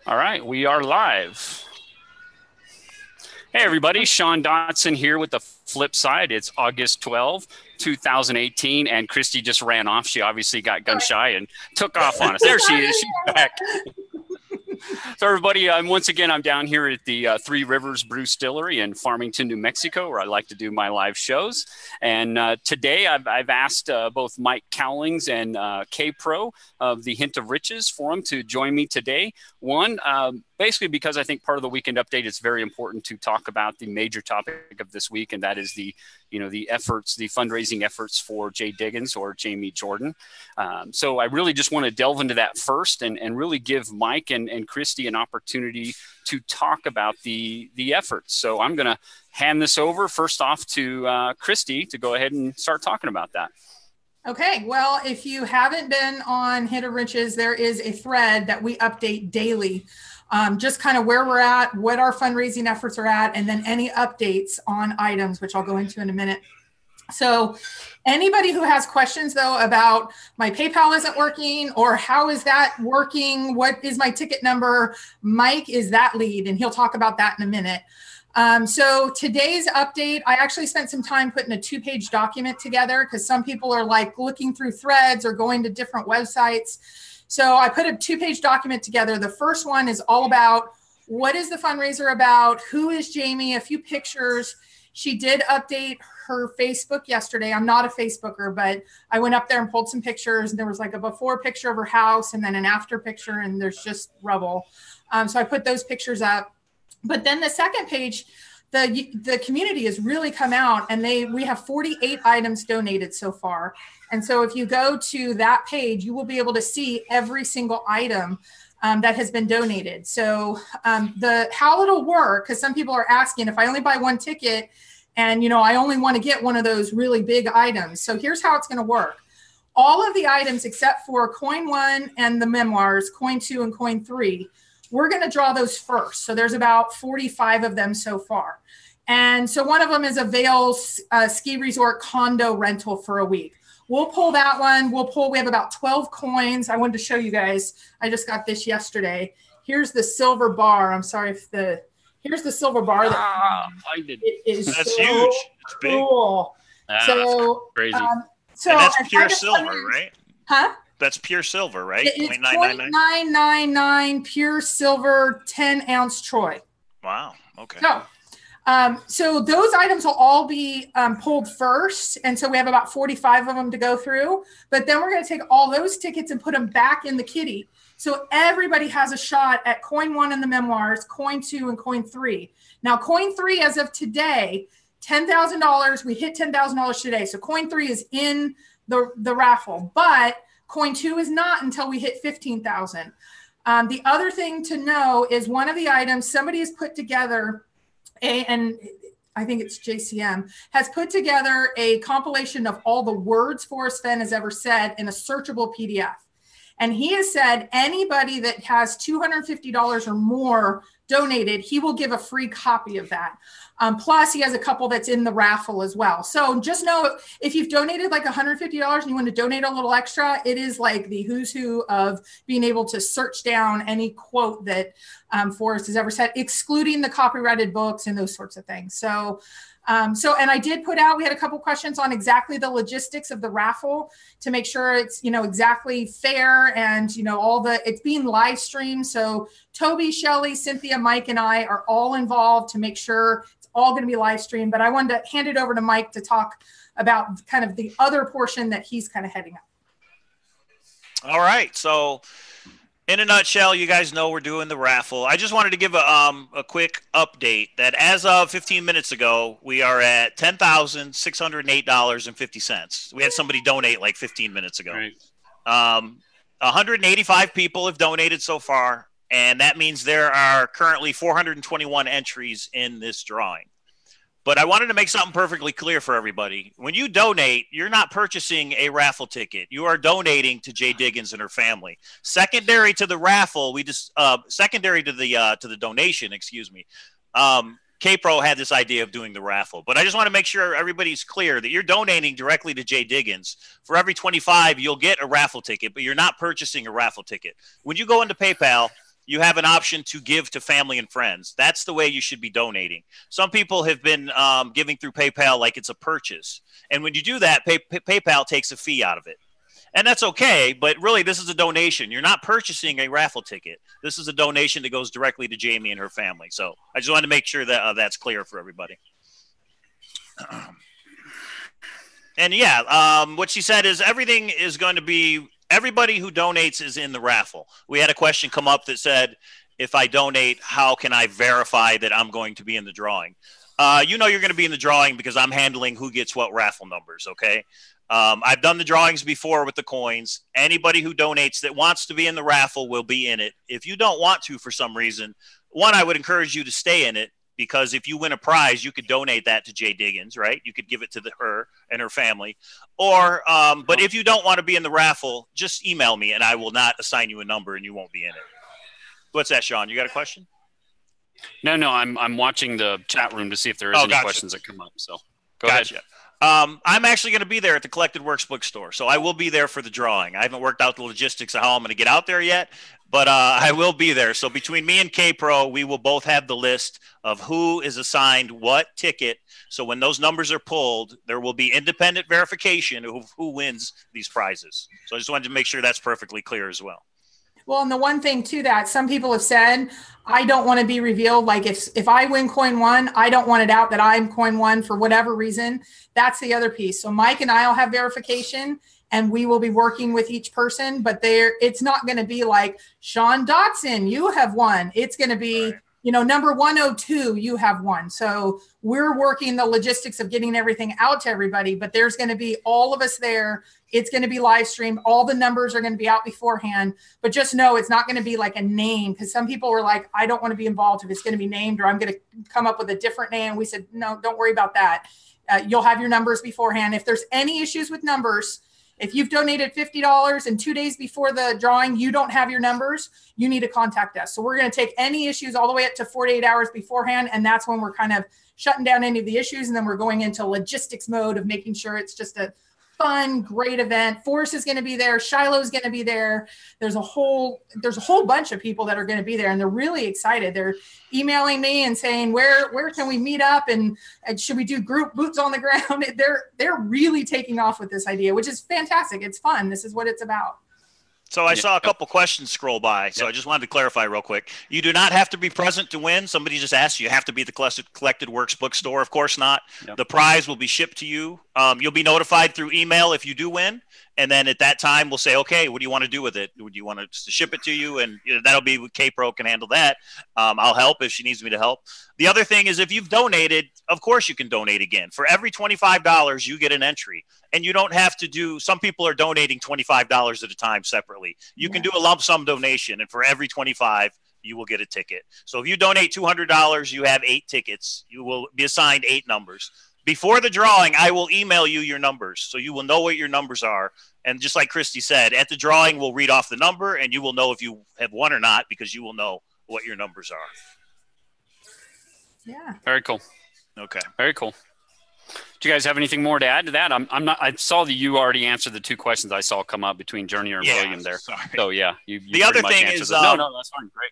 All right, we are live. Hey, everybody. Sean Dotson here with the flip side. It's August 12, 2018, and Christy just ran off. She obviously got gun shy and took off on us. There she is. She's back. So, everybody, once again, I'm down here at the Three Rivers Brew Distillery in Farmington, New Mexico, where I like to do my live shows. And today I've asked both Mike Cowlings and Kpro of the Hint of Riches Forum to join me today. One, basically because I think part of the weekend update, it's very important to talk about the major topic of this week, and that is the efforts, the fundraising efforts for Jdiggins or Jamie Jordan. So I really just want to delve into that first and really give Mike and Christy an opportunity to talk about the efforts. So I'm going to hand this over first off to Christy to go ahead and start talking about that. Okay, well, if you haven't been on Hint of Riches, there is a thread that we update daily, just kind of where we're at, what our fundraising efforts are at, and then any updates on items, which I'll go into in a minute. So anybody who has questions, though, about my PayPal isn't working or how is that working, what is my ticket number, Mike is that lead, and he'll talk about that in a minute. So today's update, I actually spent some time putting a 2-page document together because some people are like looking through threads or going to different websites. So I put a 2-page document together. The first one is all about what is the fundraiser about? Who is Jamie? A few pictures. She did update her Facebook yesterday. I'm not a Facebooker, but I went up there and pulled some pictures. And there was like a before picture of her house and then an after picture, and there's just rubble. So I put those pictures up. But then the second page, the community has really come out, and we have 48 items donated so far. And so if you go to that page, you will be able to see every single item that has been donated. So how it'll work, because some people are asking, if I only buy one ticket and I only want to get one of those really big items. So here's how it's going to work. All of the items except for coin 1 and the memoirs, coin 2 and coin 3, we're going to draw those first. So there's about 45 of them so far. And so one of them is a Vail ski resort condo rental for a week. We'll pull that one. We have about 12 coins. I wanted to show you guys. I just got this yesterday. Here's the silver bar. I'm sorry if here's the silver bar. That's so huge. It's big. Cool. So crazy. So and that's pure silver, right? Huh? That's pure silver, right? It's 0.999 pure silver, 10-ounce Troy. Wow. Okay. So those items will all be pulled first. And so we have about 45 of them to go through. But then we're going to take all those tickets and put them back in the kitty. So everybody has a shot at coin 1 in the memoirs, coin 2 and coin 3. Now, coin 3 as of today, $10,000. We hit $10,000 today. So coin 3 is in the raffle. But coin 2 is not until we hit 15,000. The other thing to know is one of the items somebody has put together, and I think it's JCM, has put together a compilation of all the words Forrest Fenn has ever said in a searchable PDF. And he has said anybody that has $250 or more donated, he will give a free copy of that. Plus, he has a couple that's in the raffle as well. So just know if you've donated like $150 and you want to donate a little extra, it is like the who's who of being able to search down any quote that Forrest has ever said, excluding the copyrighted books and those sorts of things. So and I did put out, we had a couple questions on exactly the logistics of the raffle to make sure it's, exactly fair and, it's being live streamed. So Toby, Shelley, Cynthia, Mike, and I are all involved to make sure it's all going to be live streamed. But I wanted to hand it over to Mike to talk about kind of the other portion that he's kind of heading up. All right. So in a nutshell, you guys know we're doing the raffle. I just wanted to give a quick update that as of 15 minutes ago, we are at $10,608.50. We had somebody donate like 15 minutes ago. Right. 185 people have donated so far, and that means there are currently 421 entries in this drawing. But I wanted to make something perfectly clear for everybody. When you donate, you're not purchasing a raffle ticket. You are donating to Jdiggins and her family. Secondary to the raffle, secondary to the donation, excuse me. Kpro had this idea of doing the raffle, but I just want to make sure everybody's clear that you're donating directly to Jdiggins. For every 25, you'll get a raffle ticket, but you're not purchasing a raffle ticket. When you go into PayPal, you have an option to give to family and friends. That's the way you should be donating. Some people have been giving through PayPal like it's a purchase. And when you do that, PayPal takes a fee out of it. And that's okay, but really this is a donation. You're not purchasing a raffle ticket. This is a donation that goes directly to Jamie and her family. So I just wanted to make sure that that's clear for everybody. And yeah, what she said is everything is going to be, everybody who donates is in the raffle. We had a question come up that said, if I donate, how can I verify that I'm going to be in the drawing? You know you're going to be in the drawing because I'm handling who gets what raffle numbers, okay? I've done the drawings before with the coins. Anybody who donates that wants to be in the raffle will be in it. If you don't want to for some reason, one, I would encourage you to stay in it, because if you win a prize, you could donate that to Jdiggins, right? You could give it to her and her family. Or, but if you don't want to be in the raffle, just email me and I will not assign you a number and you won't be in it. What's that, Sean? You got a question? No, I'm watching the chat room to see if there is any questions that come up. So go ahead. I'm actually going to be there at the Collected Works bookstore, so I will be there for the drawing. I haven't worked out the logistics of how I'm going to get out there yet, but I will be there. So between me and Kpro, we will both have the list of who is assigned what ticket. So when those numbers are pulled, there will be independent verification of who wins these prizes. So I just wanted to make sure that's perfectly clear as well. Well, and the one thing too that some people have said, I don't want to be revealed. Like if I win coin one, I don't want it out that I'm coin one for whatever reason. That's the other piece. So Mike and I will have verification and we will be working with each person, but it's not going to be like Sean Dotson, you have won. It's going to be, you know, number 102, you have won. So we're working the logistics of getting everything out to everybody, but there's going to be all of us there. It's going to be live streamed. All the numbers are going to be out beforehand, but just know it's not going to be like a name, because some people were like, I don't want to be involved if it's going to be named, or I'm going to come up with a different name. We said, no, don't worry about that. You'll have your numbers beforehand. If there's any issues with numbers, if you've donated $50 and 2 days before the drawing, you don't have your numbers, you need to contact us. So we're going to take any issues all the way up to 48 hours beforehand. And that's when we're kind of shutting down any of the issues. And then we're going into logistics mode of making sure it's just a fun, great event. Forrest is going to be there. Shiloh's going to be there. There's a whole bunch of people that are going to be there, and they're really excited. They're emailing me and saying, where can we meet up? And should we do group boots on the ground? They're really taking off with this idea, which is fantastic. It's fun. This is what it's about. So I saw a couple questions scroll by, so I just wanted to clarify real quick. You do not have to be present to win. Somebody just asked you have to be at the Collected Works bookstore. Of course not. Yep. The prize will be shipped to you. You'll be notified through email if you do win. And then at that time, we'll say, okay, what do you want to do with it? Would you want us to ship it to you? And that'll be what Kpro can handle that. I'll help if she needs me to help. The other thing is, if you've donated, of course you can donate again. For every $25, you get an entry. And you don't have to do – some people are donating $25 at a time separately. You can do a lump sum donation, and for every $25, you will get a ticket. So if you donate $200, you have 8 tickets. You will be assigned 8 numbers. Before the drawing, I will email you your numbers, so you will know what your numbers are. And just like Christy said, at the drawing, we'll read off the number, and you will know if you have won or not, because you will know what your numbers are. Yeah. Very cool. Okay. Very cool. Do you guys have anything more to add to that? I'm not. I saw that you already answered the 2 questions I saw come up between Journeyer and William there. Sorry. So yeah, you the other thing is no, that's fine. Great.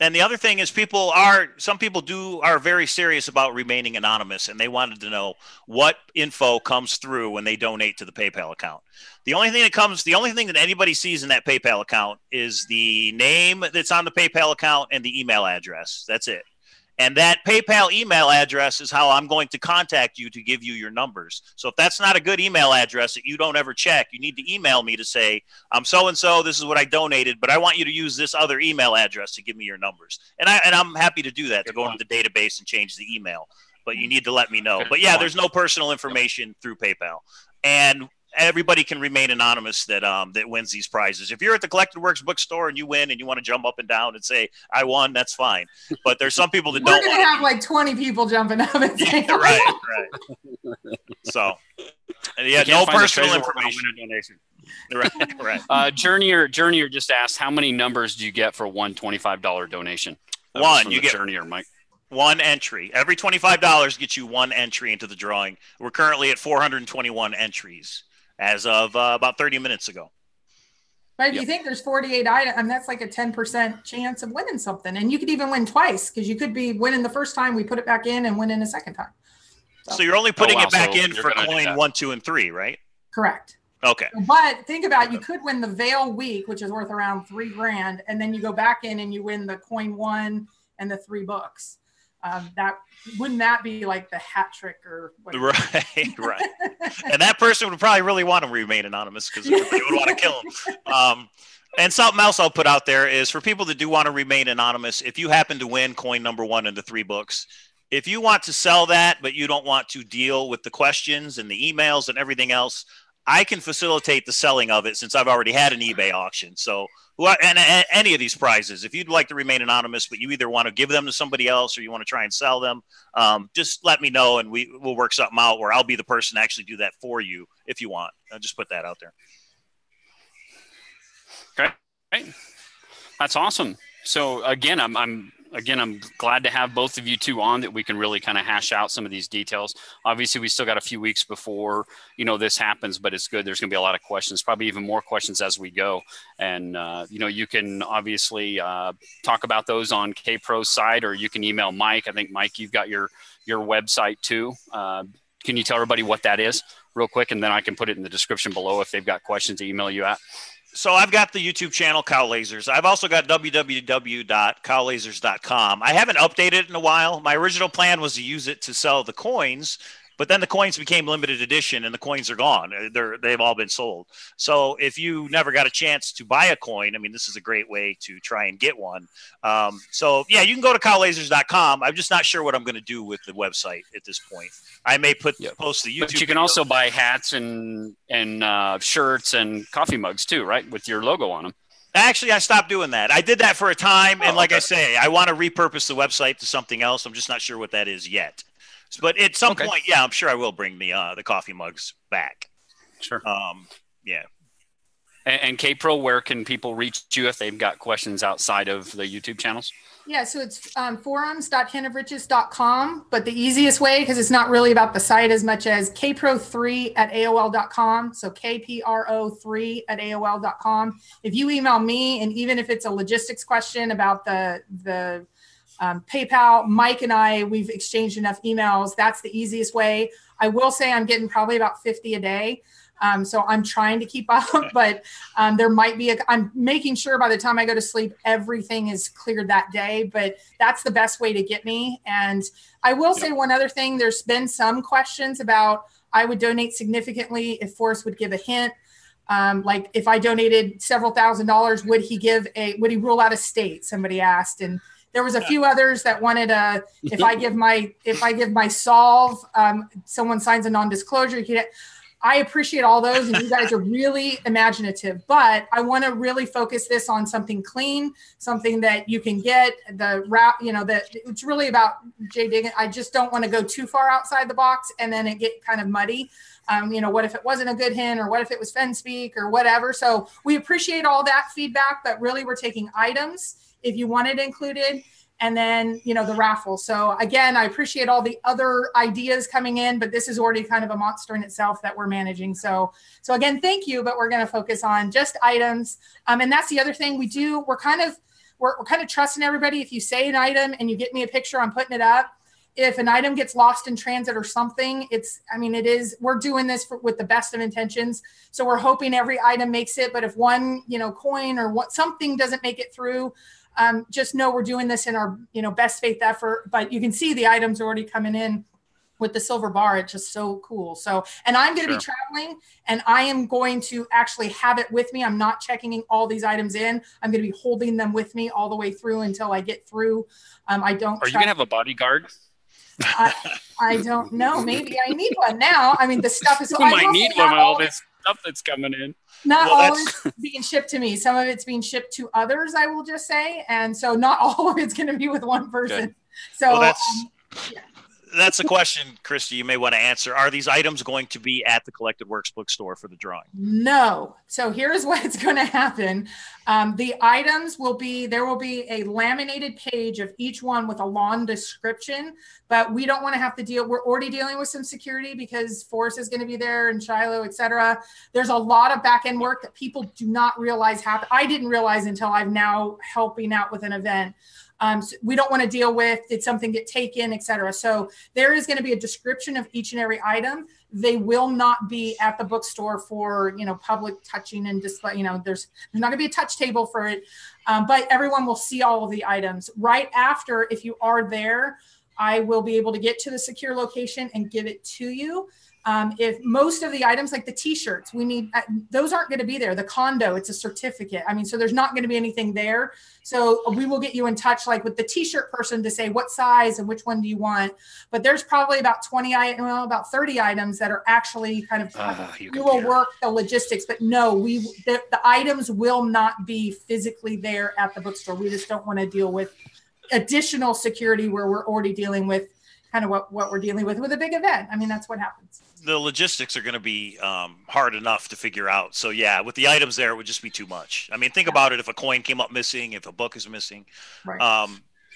And the other thing is some people are very serious about remaining anonymous, and they wanted to know what info comes through when they donate to the PayPal account. The only thing that anybody sees in that PayPal account is the name that's on the PayPal account and the email address. That's it. And that PayPal email address is how I'm going to contact you to give you your numbers. So if that's not a good email address that you don't ever check, you need to email me to say, I'm so-and-so, this is what I donated, but I want you to use this other email address to give me your numbers. And I'm happy to do that, to go into the database and change the email. But you need to let me know. But yeah, there's no personal information through PayPal. And everybody can remain anonymous that wins these prizes. If you're at the Collected Works bookstore and you win and you want to jump up and down and say, I won, that's fine. But there's some people that don't. We're going to have like 20 people jumping up and saying, right. So, yeah, no personal information. Right. Journeyer just asked, how many numbers do you get for one $25 donation? One. You get Journeyer, Mike. 1 entry. Every $25 gets you 1 entry into the drawing. We're currently at 421 entries as of about 30 minutes ago. But if you think there's 48 items, that's like a 10% chance of winning something. And you could even win twice because you could be winning the first time we put it back in and winning a second time. So you're only putting it back in for coin 1, 2, and 3, right? Correct. Okay. But think about it, you could win the Veil Week, which is worth around $3,000, and then you go back in and you win the coin 1 and the 3 books. Wouldn't that be like the hat trick or whatever? Right. And that person would probably really want to remain anonymous because they would want to kill him. And something else I'll put out there is for people that do want to remain anonymous, if you happen to win coin number 1 and the 3 books, if you want to sell that, but you don't want to deal with the questions and the emails and everything else, I can facilitate the selling of it since I've already had an eBay auction. So and any of these prizes, if you'd like to remain anonymous, but you either want to give them to somebody else or you want to try and sell them, just let me know and we'll work something out where I'll be the person to actually do that for you if you want. I'll just put that out there. Okay. That's awesome. So again, I'm glad to have both of you two on that we can really kind of hash out some of these details. Obviously, we still got a few weeks before, this happens, but it's good. There's going to be a lot of questions, probably even more questions as we go. And, you can obviously talk about those on Kpro's side, or you can email Mike. I think, Mike, you've got your website too. Can you tell everybody what that is real quick? And then I can put it in the description below if they've got questions to email you at. So I've got the YouTube channel Cowlazars. I've also got www.cowlazars.com. I haven't updated it in a while. My original plan was to use it to sell the coins, but then the coins became limited edition and the coins are gone. They've all been sold. So if you never got a chance to buy a coin, this is a great way to try and get one. You can go to cowlazars.com. I'm just not sure what I'm going to do with the website at this point. I may post the YouTube. But you can also buy hats and shirts and coffee mugs too, right? With your logo on them. Actually, I stopped doing that. I did that for a time. And I say, I want to repurpose the website to something else. I'm just not sure what that is yet. But at some point, I'm sure I will bring the coffee mugs back. Sure. Yeah. And Kpro, where can people reach you if they've got questions outside of the YouTube channels? Yeah, so it's forums.hintofriches.com, but the easiest way, because it's not really about the site as much as kpro3@aol.com. So kpro3@aol.com. If you email me, and even if it's a logistics question about the PayPal, Mike and I, we've exchanged enough emails. That's the easiest way. I will say I'm getting probably about 50 a day. So I'm trying to keep up, but there might be I'm making sure by the time I go to sleep, everything is cleared that day, but that's the best way to get me. And I will say one other thing. There's been some questions about, I would donate significantly if Forrest would give a hint. Like if I donated several $1,000s, would he rule out a state? Somebody asked. And there was a few others that wanted if I give my solve, someone signs a non-disclosure. I appreciate all those, and you guys are really imaginative, but I want to really focus this on something clean, something that you can get the route, that it's really about Jdiggins. I just don't want to go too far outside the box and then it get kind of muddy. What if it wasn't a good hint, or what if it was Fenn speak or whatever? So we appreciate all that feedback, but really we're taking items if you want it included. And then, the raffle. So again, I appreciate all the other ideas coming in, but this is already kind of a monster in itself that we're managing. So again, thank you, but we're going to focus on just items. And that's the other thing we do. We're kind of trusting everybody. If you say an item and you get me a picture, I'm putting it up. If an item gets lost in transit or something, we're doing this with the best of intentions. So we're hoping every item makes it, but if one, coin or something doesn't make it through, just know we're doing this in our, best faith effort, but you can see the items are already coming in with the silver bar. It's just so cool. So, and I'm going to be traveling, and I am going to actually have it with me. I'm not checking all these items in. I'm going to be holding them with me all the way through until I get through. Are you going to have a bodyguard? I don't know. Maybe I need one now. The stuff is. You might need one with all this stuff that's coming in. Not all of it's being shipped to me. Some of it's being shipped to others, I will just say. And so not all of it's going to be with one person. Okay. So that's a question, Christy, you may want to answer. Are these items going to be at the Collected Works bookstore for the drawing? No. So here's what's going to happen. The items will be, there will be a laminated page of each one with a long description, but we don't want to have to deal. We're already dealing with some security because Forrest is going to be there and Shiloh, et cetera. There's a lot of back end work that people do not realize happen. I didn't realize until I'm now helping out with an event. So we don't want to deal with, did something get taken, et cetera. So there is going to be a description of each and every item. They will not be at the bookstore for, public touching and display. There's not going to be a touch table for it, but everyone will see all of the items. Right after, if you are there, I will be able to get to the secure location and give it to you. If most of the items, like the t-shirts, we need, those aren't going to be there. The condo, it's a certificate. So there's not going to be anything there. So we will get you in touch, like with the t-shirt person, to say what size and which one do you want. But there's probably about 30 items that are actually kind of, we will work the logistics, but no, the items will not be physically there at the bookstore. We just don't want to deal with additional security where we're already dealing with kind of what we're dealing with a big event. That's what happens. The logistics are going to be hard enough to figure out. So yeah, with the items there, it would just be too much. Think about it. If a coin came up missing, if a book is missing, right.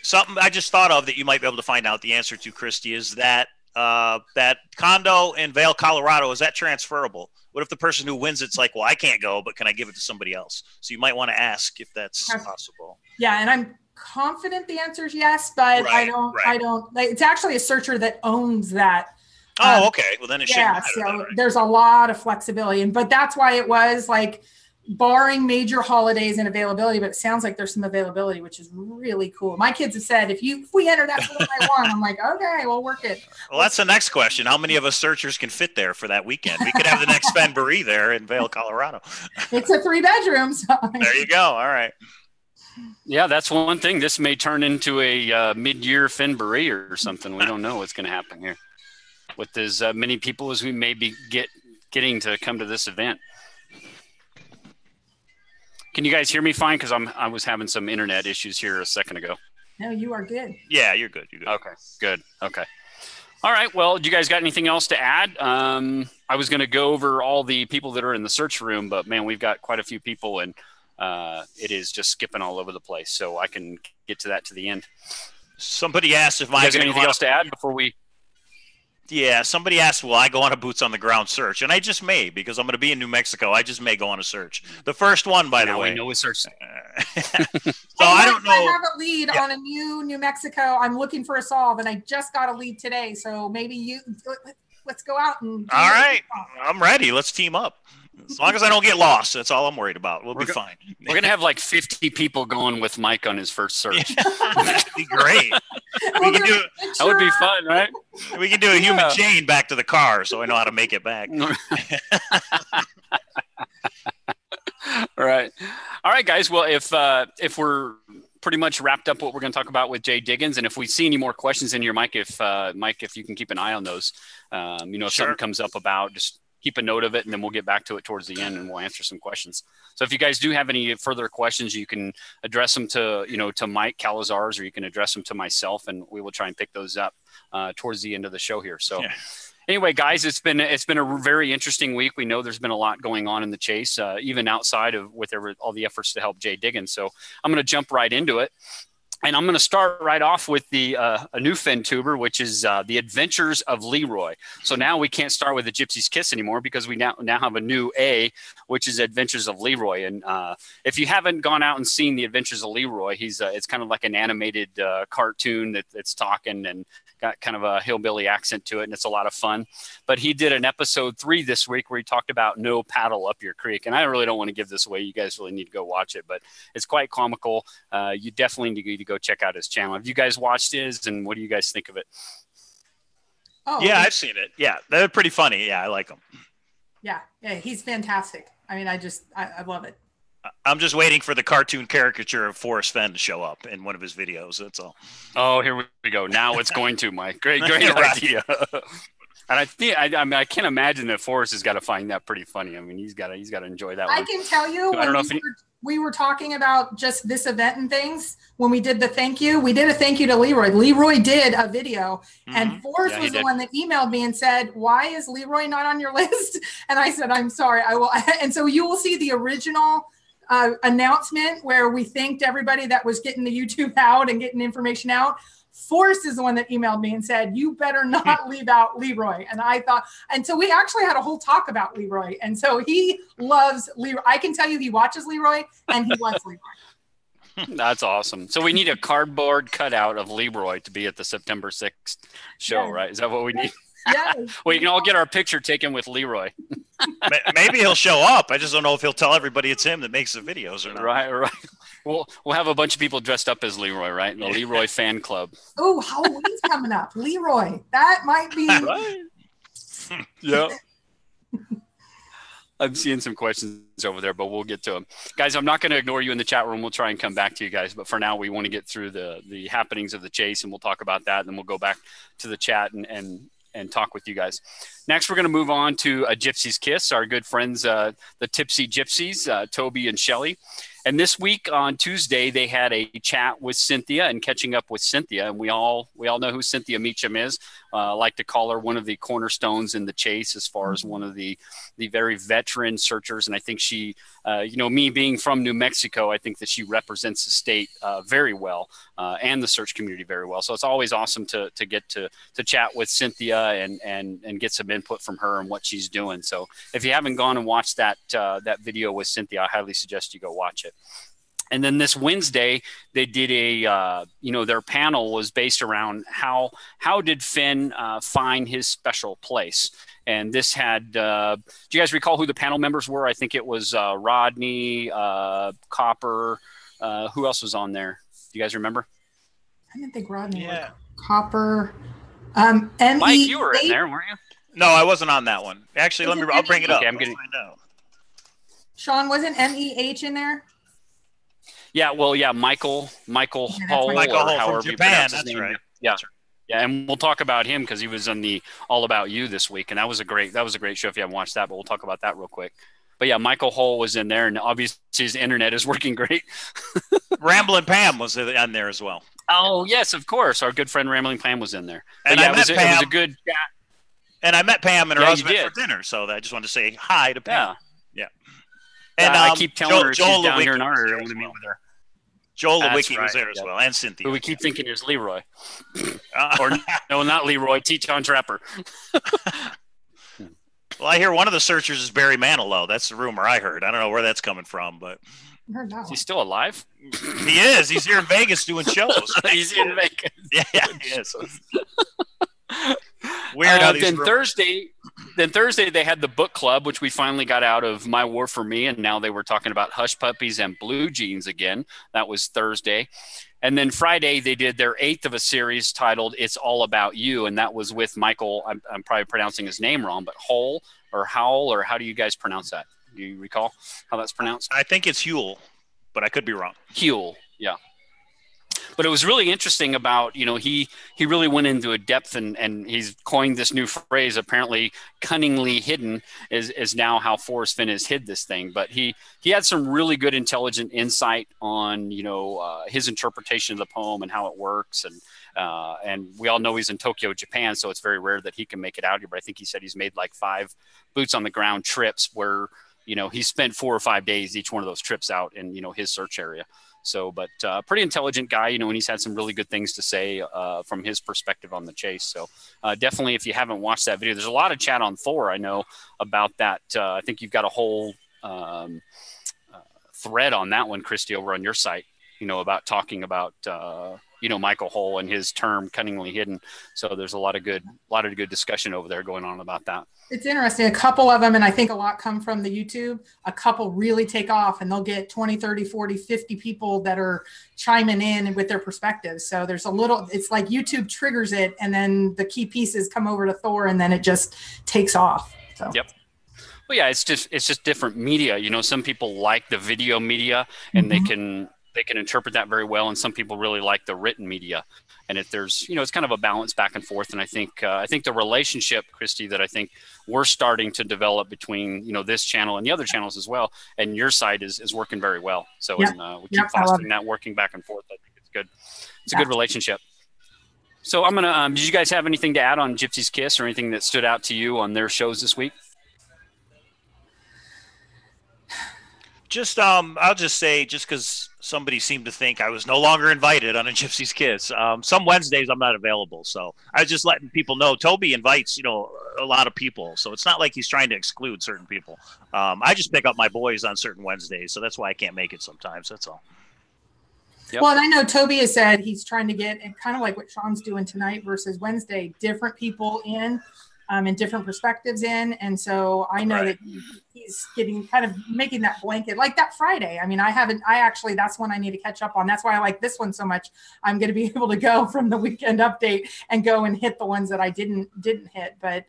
Something I just thought of that you might be able to find out the answer to, Christy, is that that condo in Vail, Colorado, is that transferable? What if the person who wins it's like, well, I can't go, but can I give it to somebody else? So you might want to ask if that's possible. Yeah. And I'm confident the answer is yes, but I don't like, it's actually a searcher that owns that. Oh, okay. Well, then it should. Yeah. So there's a lot of flexibility, but that's why it was like barring major holidays and availability, but it sounds like there's some availability, which is really cool. My kids have said, if we enter that for I won, I'm like, okay, we'll work it. Well, that's the next question. How many of us searchers can fit there for that weekend? We could have the next Fenbury there in Vail, Colorado. It's a 3-bedroom. So. There you go. All right. Yeah, that's one thing. This may turn into a mid-year Fenbury or something. We don't know what's going to happen here with as many people as we may be getting to come to this event. Can you guys hear me fine? Because I was having some internet issues here a second ago. No, you are good. Yeah, you're good. You're good. Okay, good. Okay. All right. Well, do you guys got anything else to add? I was going to go over all the people that are in the search room, but man, we've got quite a few people, and it is just skipping all over the place. So I can get to that to the end. Somebody asked if I got anything else to add before we. Yeah, somebody asked, will I go on a boots on the ground search? And I just may, because I'm going to be in New Mexico. I just may go on a search. The first one, by the way. We know a search. So I don't know. I have a lead on a New Mexico. I'm looking for a solve, and I just got a lead today. So maybe let's go out and. All right. I'm ready. Let's team up. As long as I don't get lost, that's all I'm worried about. We'll be fine. We're going to have like 50 people going with Mike on his first search. That'd be great. That would be fun, right? We can do a human chain back to the car so I know how to make it back. Right. All right, guys. Well, if we're pretty much wrapped up what we're going to talk about with Jdiggins, and if we see any more questions in here, Mike, if you can keep an eye on those, if something comes up about, just keep a note of it, and then we'll get back to it towards the end, and we'll answer some questions. So if you guys do have any further questions, you can address them to Mike Cowlazars, or you can address them to myself, and we will try and pick those up towards the end of the show here. So anyway, guys, it's been a very interesting week. We know there's been a lot going on in the chase, even outside of all the efforts to help Jdiggins. So I'm going to jump right into it. And I'm going to start right off with a new FenTuber, which is The Adventures of Leroy. So now we can't start with The Gypsy's Kiss anymore, because we now have a new A, which is Adventures of Leroy. And if you haven't gone out and seen The Adventures of Leroy, it's kind of like an animated cartoon that's talking and got kind of a hillbilly accent to it, and it's a lot of fun. But he did an episode 3 this week where he talked about no paddle up your creek. And I really don't want to give this away. You guys really need to go watch it, but it's quite comical. You definitely need to go check out his channel. Have you guys watched his, and what do you guys think of it? Oh yeah, I've seen it. Yeah, they're pretty funny. Yeah, I like them. Yeah, he's fantastic. I love it. I'm just waiting for the cartoon caricature of Forrest Fenn to show up in one of his videos. That's all. Oh, here we go. Now it's going to, Mike. Great idea. And I can't imagine that Forrest has got to find that pretty funny. He's got to enjoy that one. I can tell you, we were talking about just this event and things. When we did the thank you, we did a thank you to Leroy. Leroy did a video, and Forrest was the one that emailed me and said, "Why is Leroy not on your list?" And I said, "I'm sorry, I will." And so you will see the original announcement where we thanked everybody that was getting the YouTube out and getting information out. Forrest is the one that emailed me and said, you better not leave out Leroy. And I thought, and so we actually had a whole talk about Leroy. And so he loves Leroy. I can tell you he watches Leroy and he loves Leroy. That's awesome. So we need a cardboard cutout of Leroy to be at the September 6th show, right? Is that what we need? Yeah. We can all get our picture taken with Leroy. Maybe he'll show up. I just don't know if he'll tell everybody it's him that makes the videos or not. Right. We'll have a bunch of people dressed up as Leroy, right? The Leroy fan club. Oh, Halloween's coming up. Leroy. That might be. Right. Yeah. I'm seeing some questions over there, but we'll get to them. Guys, I'm not going to ignore you in the chat room. We'll try and come back to you guys. But for now, we want to get through the happenings of the chase, and we'll talk about that. And then we'll go back to the chat and talk with you guys. Next, we're going to move on to A Gypsy's Kiss, our good friends, the Tipsy Gypsies, Toby and Shelly. And this week on Tuesday, they had a chat with Cynthia and catching up with Cynthia. And we all know who Cynthia Meacham is. I like to call her one of the cornerstones in the chase as far as one of the very veteran searchers. And I think she, me being from New Mexico, I think that she represents the state very well and the search community very well. So it's always awesome to get to chat with Cynthia and get some input from her and what she's doing. So if you haven't gone and watched that video with Cynthia, I highly suggest you go watch it. And then this Wednesday, they did their panel was based around how did Fenn find his special place? And this had, do you guys recall who the panel members were? I think it was Rodney, Copper. Who else was on there? Do you guys remember? I didn't think Rodney was. Copper. Mike, you were in there, weren't you? No, I wasn't on that one. Actually, I'll bring it up. Okay, I'm getting. Sean, wasn't MEH in there? Yeah, well, yeah, Michael Hull, Michael Hull however from you Japan. pronounce his That's name. right. Yeah. Yeah, and we'll talk about him because he was on the All About You this week, and that was a great show if you haven't watched that, but we'll talk about that real quick. But yeah, Michael Hull was in there, and obviously his internet is working great. Ramblin' Pam was on there as well. Oh, yes, of course. Our good friend Rambling Pam was in there. And yeah, it was a good chat. And I met Pam and her husband for dinner, so I just wanted to say hi to Pam. Yeah. And I keep telling her if she's down here in our area, I want to meet with her. Joel Lewicki was there as well, and Cynthia. Who we keep thinking is Leroy. Or no, not Leroy, Teton Trapper. Well, I hear one of the searchers is Barry Manilow. That's the rumor I heard. I don't know where that's coming from, but is he still alive? He is. He's here in Vegas doing shows. He's in Vegas. Yeah, he is. Weird how these Then Thursday they had the book club, which we finally got out of My War for Me, and now they were talking about Hush Puppies and Blue Jeans again. That was Thursday. And then Friday they did their 8th of a series titled It's All About You, and that was with Michael, I'm probably pronouncing his name wrong, but Howell, or how do you guys pronounce that? Do you recall how that's pronounced? I think it's Huel, but I could be wrong. Huel, yeah. But it was really interesting about, he really went into a depth and he's coined this new phrase, apparently cunningly hidden is now how Forrest Fenn has hid this thing. But he had some really good intelligent insight on, his interpretation of the poem and how it works. And we all know he's in Tokyo, Japan, so it's very rare that he can make it out here. But I think he said he's made like 5 boots on the ground trips where, he spent 4 or 5 days each one of those trips out in, his search area. So, but pretty intelligent guy, and he's had some really good things to say from his perspective on the chase. So definitely, if you haven't watched that video, there's a lot of chat on Thor, I know, about that. I think you've got a whole thread on that one, Christy, over on your site, about talking about, Michael Hull and his term cunningly hidden. So there's a lot of good discussion over there going on about that. It's interesting. A couple of them, and I think a lot come from the YouTube, a couple really take off and they'll get 20, 30, 40, 50 people that are chiming in with their perspectives. So there's it's like YouTube triggers it and then the key pieces come over to Thor and then it just takes off. So. Yep. Well, yeah, it's just different media. Some people like the video media and they can interpret that very well. And some people really like the written media. And if there's, it's kind of a balance back and forth. And I think the relationship, Christy, that I think we're starting to develop between, this channel and the other channels as well. And your side is working very well. So we keep fostering that, working back and forth. I think it's good. It's a good relationship. So I'm going to, did you guys have anything to add on Gypsy's Kiss or anything that stood out to you on their shows this week? Just I'll just say, just because somebody seemed to think I was no longer invited on a Gypsy's Kiss. Some Wednesdays I'm not available, so I was just letting people know. Toby invites, a lot of people, so it's not like he's trying to exclude certain people. I just pick up my boys on certain Wednesdays, so that's why I can't make it sometimes. That's all. Yep. Well, and I know Toby has said he's trying to get, and kind of like what Sean's doing tonight versus Wednesday, different people in. And different perspectives in. And so I know that he's getting kind of making that blanket like that Friday. I mean, I actually, that's one I need to catch up on. That's why I like this one so much. I'm going to be able to go from the weekend update and go and hit the ones that I didn't hit. But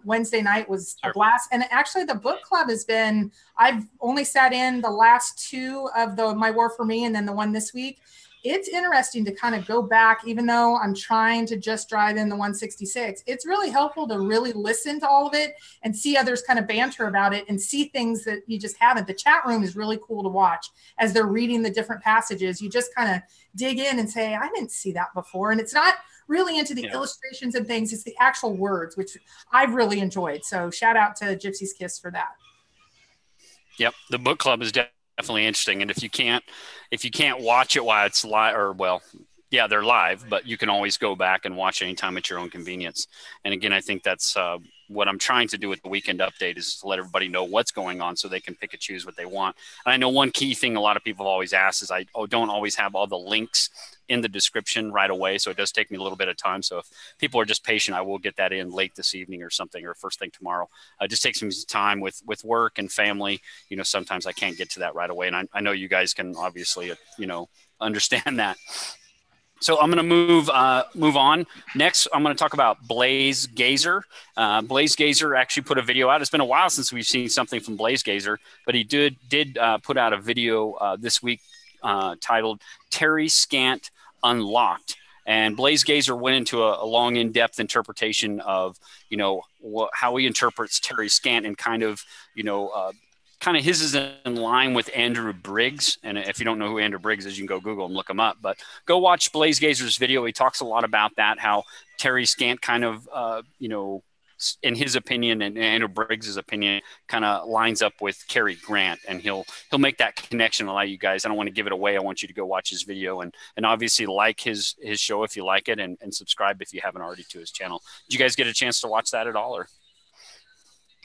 Wednesday night was a blast. And actually the book club has been, I've only sat in the last two of My War for Me and then the one this week. It's interesting to kind of go back, even though I'm trying to just drive in the 166. It's really helpful to really listen to all of it and see others kind of banter about it and see things that you just haven't. The chat room is really cool to watch as they're reading the different passages. You just kind of dig in and say, I didn't see that before. And it's not really into the illustrations and things. It's the actual words, which I've really enjoyed. So shout out to Gypsy's Kiss for that. Yep. The book club is definitely interesting. And if you can't watch it while it's live, they're live, but you can always go back and watch anytime at your own convenience. And again, I think that's what I'm trying to do with the weekend update is to let everybody know what's going on so they can pick and choose what they want. And I know one key thing a lot of people have always asked is I don't always have all the links in the description right away. So it does take me a little bit of time. So if people are just patient, I will get that in late this evening or something, or first thing tomorrow. It just takes me time with work and family. Sometimes I can't get to that right away. And I know you guys can obviously, understand that. So I'm going to move on. Next, I'm going to talk about Blaze Gazer. Blaze Gazer actually put a video out. It's been a while since we've seen something from Blaze Gazer, but he did put out a video this week titled Terry Scant Unlocked. And Blaze Gazer went into a long, in-depth interpretation of, how he interprets Terry Scant and kind of his is in line with Andrew Briggs. And if you don't know who Andrew Briggs is, you can go Google and look him up. But go watch Blaze Gazer's video. He talks a lot about that, how Terry Scant kind of, in his opinion and Andrew Briggs's opinion, kind of lines up with Cary Grant. And he'll make that connection. Allow you guys, I don't want to give it away. I want you to go watch his video and obviously like his show if you like it, and subscribe if you haven't already to his channel. Did you guys get a chance to watch that at all? Or?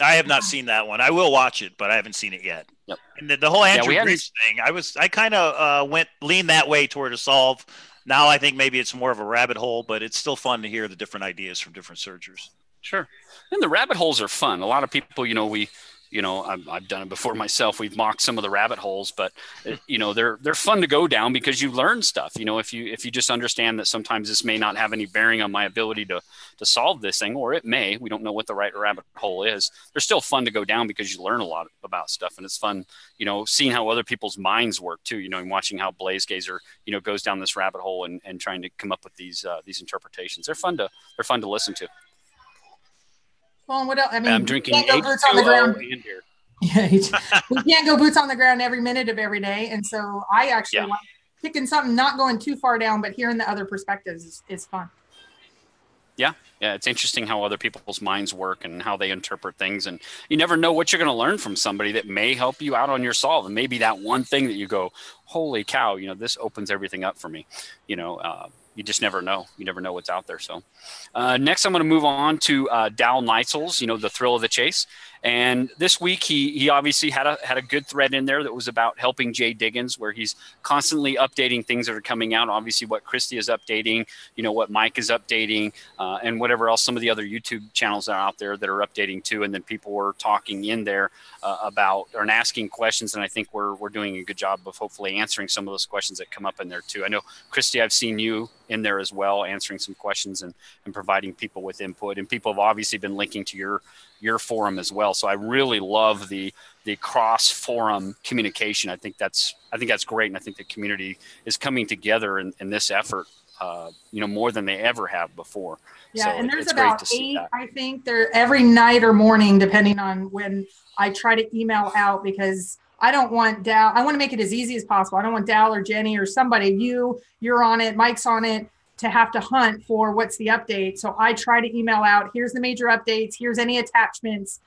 I have not seen that one. I will watch it, but I haven't seen it yet. Yep. And the whole Andrew Briggs thing, I kind of leaned that way toward a solve. Now I think maybe it's more of a rabbit hole, but it's still fun to hear the different ideas from different searchers. Sure. And the rabbit holes are fun. A lot of people, I've done it before myself. We've mocked some of the rabbit holes, but they're fun to go down because you learn stuff. If you just understand that sometimes this may not have any bearing on my ability to solve this thing, or it may. We don't know what the right rabbit hole is. They're still fun to go down because you learn a lot about stuff, and it's fun, seeing how other people's minds work too. And watching how Blaze Gazer, goes down this rabbit hole and trying to come up with these interpretations. They're fun to listen to. Well, what else? I mean, I'm drinking boots on the ground. Yeah, we can't go boots on the ground every minute of every day. And so I actually like picking something, not going too far down, but hearing the other perspectives is fun. Yeah. It's interesting how other people's minds work and how they interpret things. And you never know what you're going to learn from somebody that may help you out on your solve. And maybe that one thing that you go, holy cow, this opens everything up for me. You just never know. You never know what's out there. So next, I'm going to move on to Dal Neitzel's, the thrill of the chase. And this week, he obviously had a good thread in there that was about helping Jdiggins, where he's constantly updating things that are coming out. Obviously, what Christy is updating, what Mike is updating, and whatever else some of the other YouTube channels are out there that are updating too. And then people were talking in there about and asking questions. And I think we're doing a good job of hopefully answering some of those questions that come up in there too. I know, Christy, I've seen you in there as well, answering some questions and providing people with input. And people have obviously been linking to your forum as well. So I really love the cross forum communication. I think that's great. And I think the community is coming together in this effort, more than they ever have before. Yeah. So and there's about 8, I think they're every night or morning, depending on when I try to email out, because I don't want Dal. I want to make it as easy as possible. I don't want Dal or Jenny or somebody, you're on it, Mike's on it, to have to hunt for what's the update. So I try to email out, here's the major updates, here's any attachments.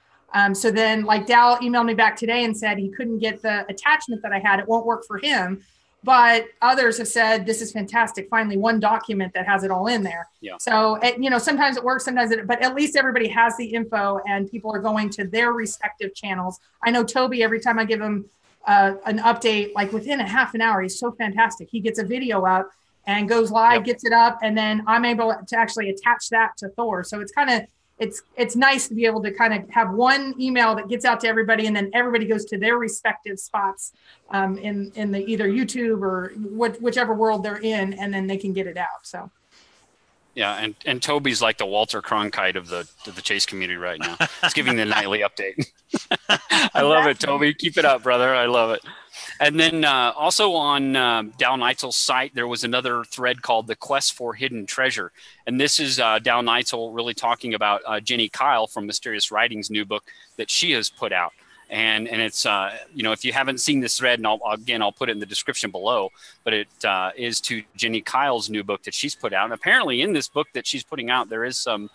So then like Dal emailed me back today and said he couldn't get the attachment that I had. It won't work for him. But others have said, this is fantastic. Finally, one document that has it all in there. Yeah. So, sometimes it works, sometimes it, but at least everybody has the info and people are going to their respective channels. I know Toby, every time I give him an update, like within a half an hour, he's so fantastic. He gets a video up and goes live, gets it up, and then I'm able to actually attach that to Thor. So it's nice to be able to kind of have one email that gets out to everybody, and then everybody goes to their respective spots in the either YouTube or whichever world they're in, and then they can get it out. So. Yeah, and Toby's like the Walter Cronkite of the chase community right now. He's giving the nightly update. I love it, Toby. Keep it up, brother. I love it. And then also on Dal Neitzel's site, there was another thread called The Quest for Hidden Treasure. And this is Dal Neitzel really talking about Jenny Kyle from Mysterious Writing's new book that she has put out. And it's, if you haven't seen this thread, and I'll put it in the description below, but it is to Jenny Kyle's new book that she's put out. And apparently in this book that she's putting out, there is some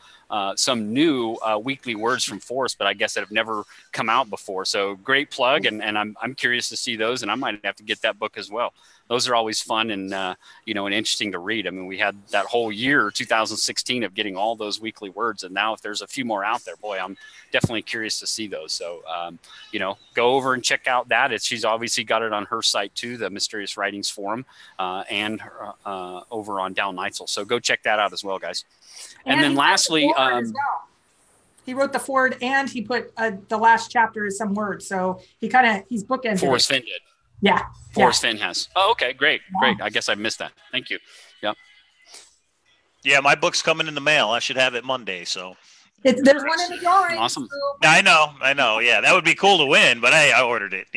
new weekly words from Forrest, but I guess that have never come out before. So great plug. And I'm curious to see those, and I might have to get that book as well. Those are always fun and, and interesting to read. I mean, we had that whole year, 2016, of getting all those weekly words. And now if there's a few more out there, boy, I'm definitely curious to see those. So, go over and check out that. She's obviously got it on her site too, the Mysterious Writings Forum, and over on Dal Neitzel. So go check that out as well, guys. And then lastly, he wrote the forward and he put the last chapter as some words. So he's bookended. Forrest Fenn did. Yeah. Forrest Fenn has. Oh, okay. Great. I guess I missed that. Thank you. Yep. Yeah, my book's coming in the mail. I should have it Monday. So there's one in the drawing. Awesome. So. I know. Yeah, that would be cool to win, but hey, I ordered it,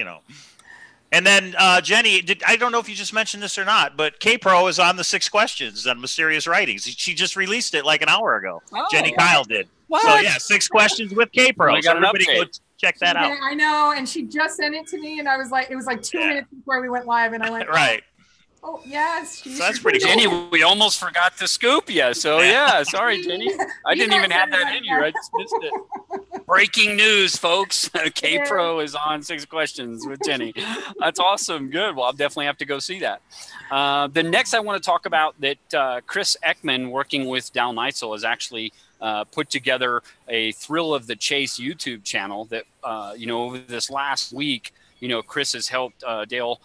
And then Jenny, I don't know if you just mentioned this or not, but Kpro is on the 6 questions on Mysterious Writings. She just released it like an hour ago. Oh, Jenny Kyle did. What? So yeah, 6 questions with Kpro. So everybody go check that out. I know, and she just sent it to me, and I was like, it was like 2 minutes before we went live, and I went, right. Oh yes, so that's pretty cool. Jenny, we almost forgot to scoop you. So yeah, sorry, Jenny. I didn't even have that in here. I just missed it. Breaking news, folks. Kpro is on 6 questions with Jenny. That's awesome. Good. Well, I'll definitely have to go see that. The next I want to talk about that Chris Ekman, working with Dal Neitzel, has actually put together a Thrill of the Chase YouTube channel that, over this last week, Chris has helped Dal,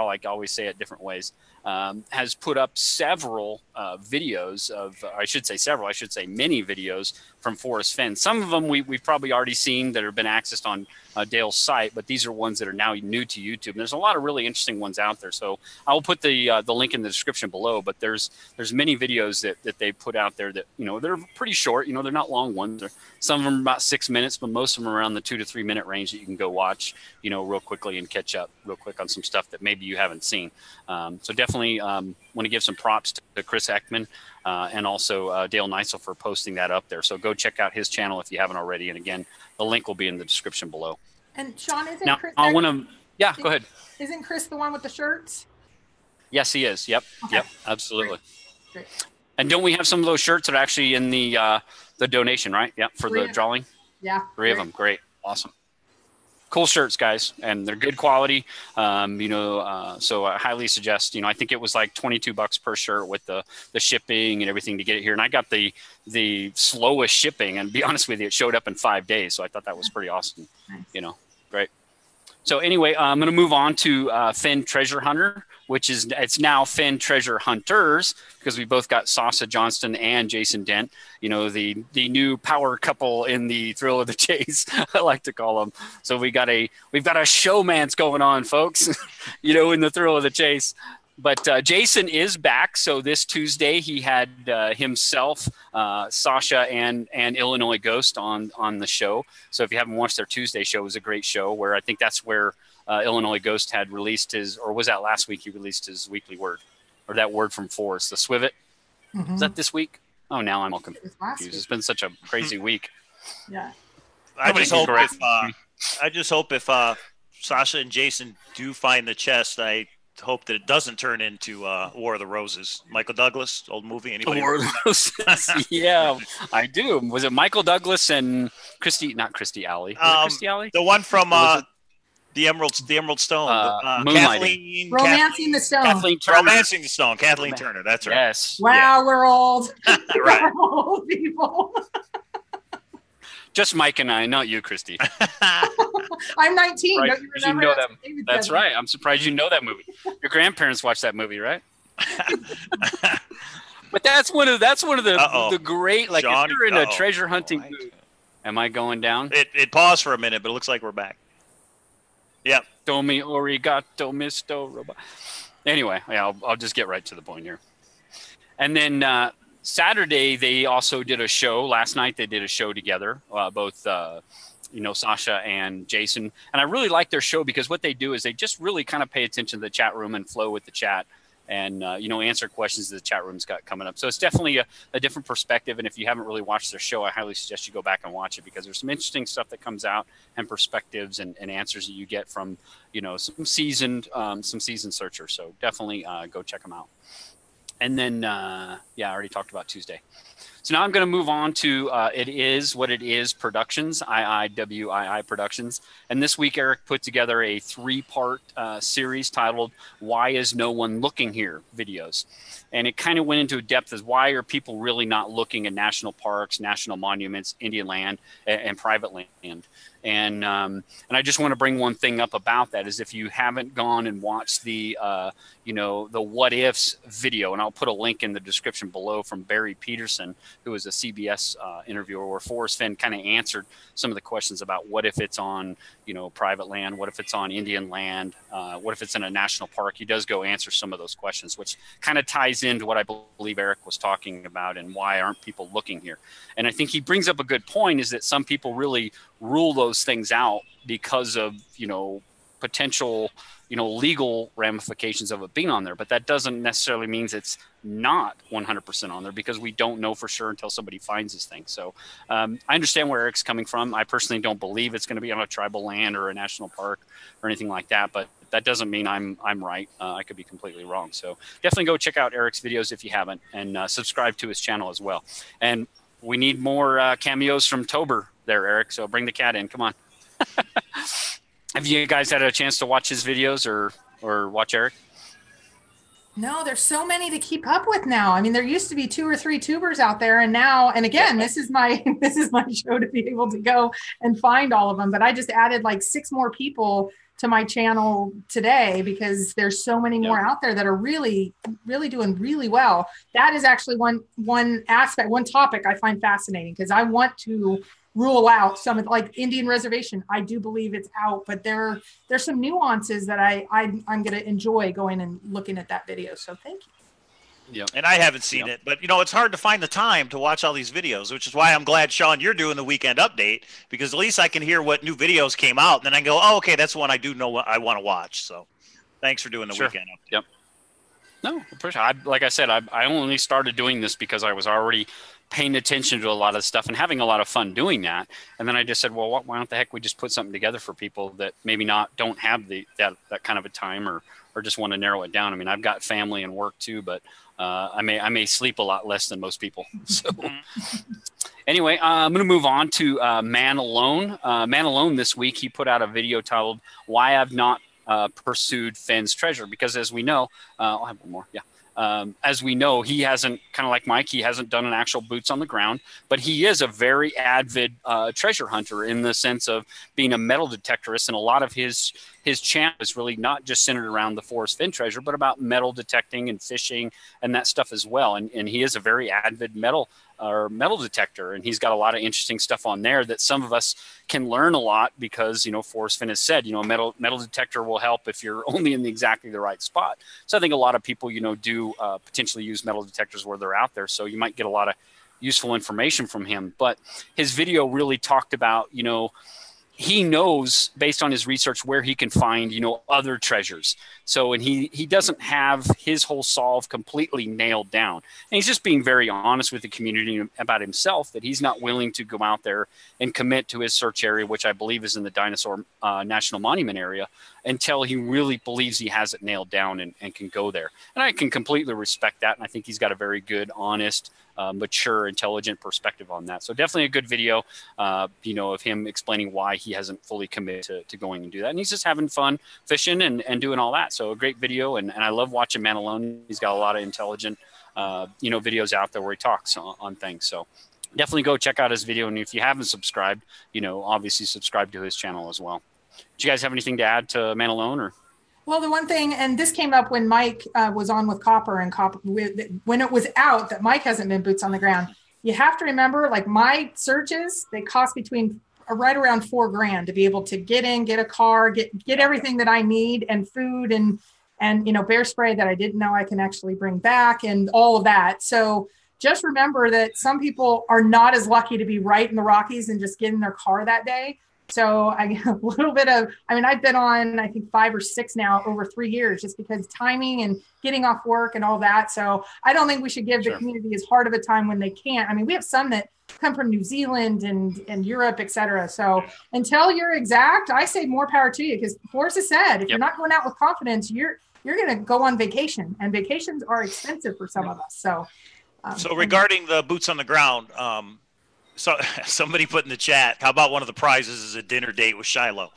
I always say it different ways, has put up several videos of, I should say many videos from Forrest Fenn. Some of them we've probably already seen that have been accessed on Dale's site, but these are ones that are now new to YouTube. And there's a lot of really interesting ones out there. So I will put the link in the description below, but there's many videos that they put out there that, they're pretty short, they're not long ones. Some of them are about 6 minutes, but most of them are around the 2 to 3 minute range that you can go watch, real quickly and catch up real quick on some stuff that maybe you haven't seen. So definitely want to give some props to Chris Ekman and also Dal Neitzel for posting that up there. So go check out his channel if you haven't already. And again, the link will be in the description below. And Sean, isn't now, Chris? I want to. Yeah, go ahead. Isn't Chris the one with the shirts? Yes, he is. Yep. Okay. Yep. Absolutely. Great. And don't we have some of those shirts that are actually in the donation, right? Yeah, for the drawing. Yeah. 3 of them. Great. Awesome. Cool shirts, guys, and they're good quality. So I highly suggest. I think it was like $22 per shirt with the shipping and everything to get it here. And I got the slowest shipping, and to be honest with you, it showed up in 5 days. So I thought that was pretty awesome. Nice. Great. So anyway, I'm going to move on to Fenn Treasure Hunter, it's now Fenn Treasure Hunters, because we both got Sasha Johnston and Jason Dent, the new power couple in the Thrill of the Chase, I like to call them. So we've got a showmance going on, folks, in the Thrill of the Chase. But Jason is back. So this Tuesday he had himself, Sasha, and Illinois Ghost on the show. So if you haven't watched their Tuesday show, it was a great show where I think that's where Illinois Ghost had released or was that last week he released his weekly word, or that word from Forrest, the Swivet. Mm-hmm. Is that this week? Oh, now I'm all confused. It's been such a crazy week. Yeah. I just hope if Sasha and Jason do find the chest, I hope that it doesn't turn into War of the Roses. Michael Douglas, old movie. Anybody? War of the Roses. Yeah, I do. Was it Michael Douglas and Christy? Not Christy Alley. Was it Christy Alley? The one from the Emerald Stone. Moonlighting. Romancing the Stone. Kathleen Turner. Romancing the Stone. Kathleen Turner. That's right. Yes. Wow, we're old. Right. We're old people. Just Mike and I, not you, Christy. I'm 19. Right. Don't you remember? You know them. That's right. I'm surprised you know that movie. Your grandparents watched that movie, right? But that's one of the great, like, Johnny, if you're in a treasure hunting mood. Am I going down? It paused for a minute, but it looks like we're back. Yep. Domi origato misto robot. Anyway, yeah, I'll just get right to the point here. And then Saturday, they also did a show. Last night, they did a show together, both Sasha and Jason. And I really like their show because what they do is they just really kind of pay attention to the chat room and flow with the chat and, answer questions that the chat room's got coming up. So it's definitely a different perspective. And if you haven't really watched their show, I highly suggest you go back and watch it because there's some interesting stuff that comes out and perspectives and answers that you get from, some seasoned searchers. So definitely go check them out. And then, I already talked about Tuesday. So now I'm going to move on to It Is What It Is Productions, IIWII Productions. And this week, Eric put together a 3-part series titled Why Is No One Looking Here? Videos. And it kind of went into depth as why are people really not looking at national parks, national monuments, Indian land, and private land. And I just want to bring one thing up about that is if you haven't gone and watched the what ifs video, and I'll put a link in the description below from Barry Peterson, who was a CBS interviewer where Forrest Fenn kind of answered some of the questions about what if it's on, private land, what if it's on Indian land, what if it's in a national park. He does go answer some of those questions, which kind of ties into what I believe Eric was talking about and why aren't people looking here. And I think he brings up a good point is that some people really rule those things out because of, potential, legal ramifications of it being on there. But that doesn't necessarily means it's not 100% on there because we don't know for sure until somebody finds this thing. So I understand where Eric's coming from. I personally don't believe it's going to be on a tribal land or a national park or anything like that. But that doesn't mean I'm right. I could be completely wrong. So definitely go check out Eric's videos if you haven't and subscribe to his channel as well. And we need more cameos from Tober there, Eric. So bring the cat in. Come on. Have you guys had a chance to watch his videos or watch Eric? No, there's so many to keep up with now. I mean, there used to be 2 or 3 tubers out there, and now, and again, this is my show to be able to go and find all of them. But I just added like 6 more people to my channel today because there's so many more out there that are really, really doing really well. That is actually one aspect, one topic I find fascinating because I want to rule out some of like Indian reservation. I do believe it's out, but there's some nuances that I'm going to enjoy going and looking at that video. So thank you. Yeah. And I haven't seen it, but it's hard to find the time to watch all these videos, which is why I'm glad, Sean, you're doing the weekend update because at least I can hear what new videos came out. And then I go, oh, okay, that's one I do know what I want to watch. So thanks for doing the weekend update. Yep. No, like I said, I only started doing this because I was already paying attention to a lot of stuff and having a lot of fun doing that. And then I just said, well, why don't the heck we just put something together for people that maybe don't have that kind of a time or just want to narrow it down. I mean, I've got family and work too, but I may sleep a lot less than most people. So anyway, I'm going to move on to Man Alone. Man Alone this week, he put out a video titled Why I've Not Pursued Fenn's Treasure, because as we know, I'll have one more. Yeah. As we know, he hasn't, kind of like Mike, he hasn't done an actual boots on the ground, but he is a very avid treasure hunter in the sense of being a metal detectorist. And a lot of his channel is really not just centered around the Forrest Fenn treasure, but about metal detecting and fishing and that stuff as well. And he is a very avid metal detector, and he's got a lot of interesting stuff on there that some of us can learn a lot because, Forrest Fenn has said, a metal detector will help if you're only in exactly the right spot. So I think a lot of people, do potentially use metal detectors where they're out there. So you might get a lot of useful information from him. But his video really talked about, he knows based on his research where he can find, other treasures. So, and he doesn't have his whole solve completely nailed down. And he's just being very honest with the community about himself, that he's not willing to go out there and commit to his search area, which I believe is in the Dinosaur National Monument area, until he really believes he has it nailed down and can go there. And I can completely respect that. And I think he's got a very good, honest, mature, intelligent perspective on that. So definitely a good video, of him explaining why he hasn't fully committed to going and do that. And he's just having fun fishing and doing all that. So a great video. And I love watching Man Alone. He's got a lot of intelligent, videos out there where he talks on things. So definitely go check out his video. And if you haven't subscribed, obviously subscribe to his channel as well. Do you guys have anything to add to Man Alone or? Well, the one thing, and this came up when Mike was on with Copper, and when it was out that Mike hasn't been boots on the ground. You have to remember, like my searches, they cost between right around $4,000 to be able to get in, get a car, get everything that I need, and food and bear spray that I didn't know I can actually bring back, and all of that. So just remember that some people are not as lucky to be right in the Rockies and just get in their car that day. So I get a little bit of, I've been on, I think 5 or 6 now over 3 years, just because timing and getting off work and all that. So I don't think we should give the community as hard of a time when they can't. We have some that come from New Zealand and Europe, et cetera. So until you're exact, I say more power to you, because Forrest has said, if you're not going out with confidence, you're going to go on vacation, and vacations are expensive for some of us. So, regarding the boots on the ground, so somebody put in the chat, how about one of the prizes is a dinner date with Shiloh?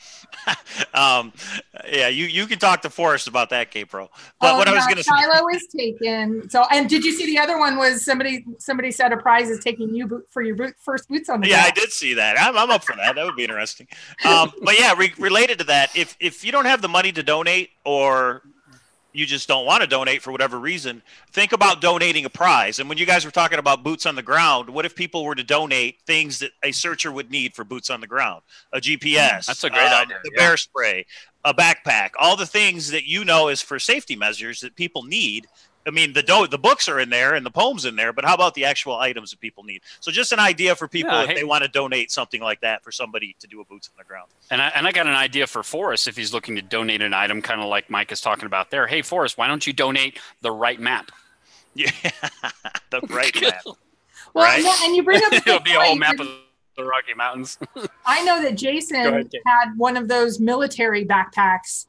You can talk to Forrest about that, Kpro. But what I was going to say, Shiloh is taken. So, and did you see the other one was somebody said a prize is taking you for your first boots on the ground. Yeah, I did see that. I'm up for that. That would be interesting. But yeah, related to that, if you don't have the money to donate, or you just don't want to donate for whatever reason, think about donating a prize. And when you guys were talking about boots on the ground, what if people were to donate things that a searcher would need for boots on the ground? A GPS. That's a great idea. The bear spray, a backpack, all the things that is for safety measures that people need. The books are in there and the poems in there, but how about the actual items that people need? So just an idea for people if they want to donate something like that for somebody to do a boots on the ground. And I got an idea for Forrest if he's looking to donate an item, kind of like Mike is talking about there. Hey, Forrest, why don't you donate the right map? Yeah, the right map. Well, right? And you bring up it'll be a whole map of the Rocky Mountains. I know that Jason had one of those military backpacks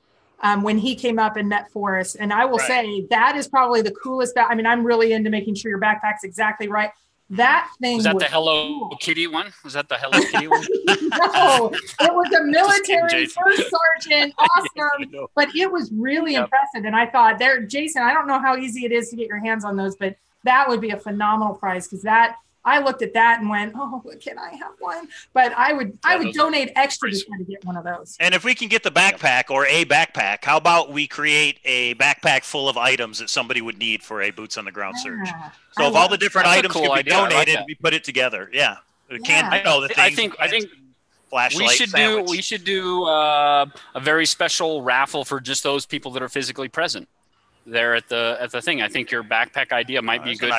when he came up and met Forrest. And I will say that is probably the coolest. I'm really into making sure your backpack's exactly right. That thing was that the Hello Kitty one? Was that the Hello Kitty one? No, it was a military first sergeant. Awesome. But it was really impressive. And I thought Jason, I don't know how easy it is to get your hands on those, but that would be a phenomenal prize, because I looked at that and went, oh, can I have one? But I would donate extra to try to get one of those. And if we can get the backpack or a backpack, how about we create a backpack full of items that somebody would need for a boots on the ground search? So if all the different items could be donated, we put it together. Yeah. I know the things. I think flashlight, we should do a very special raffle for just those people that are physically present there at the thing. I think your backpack idea might be good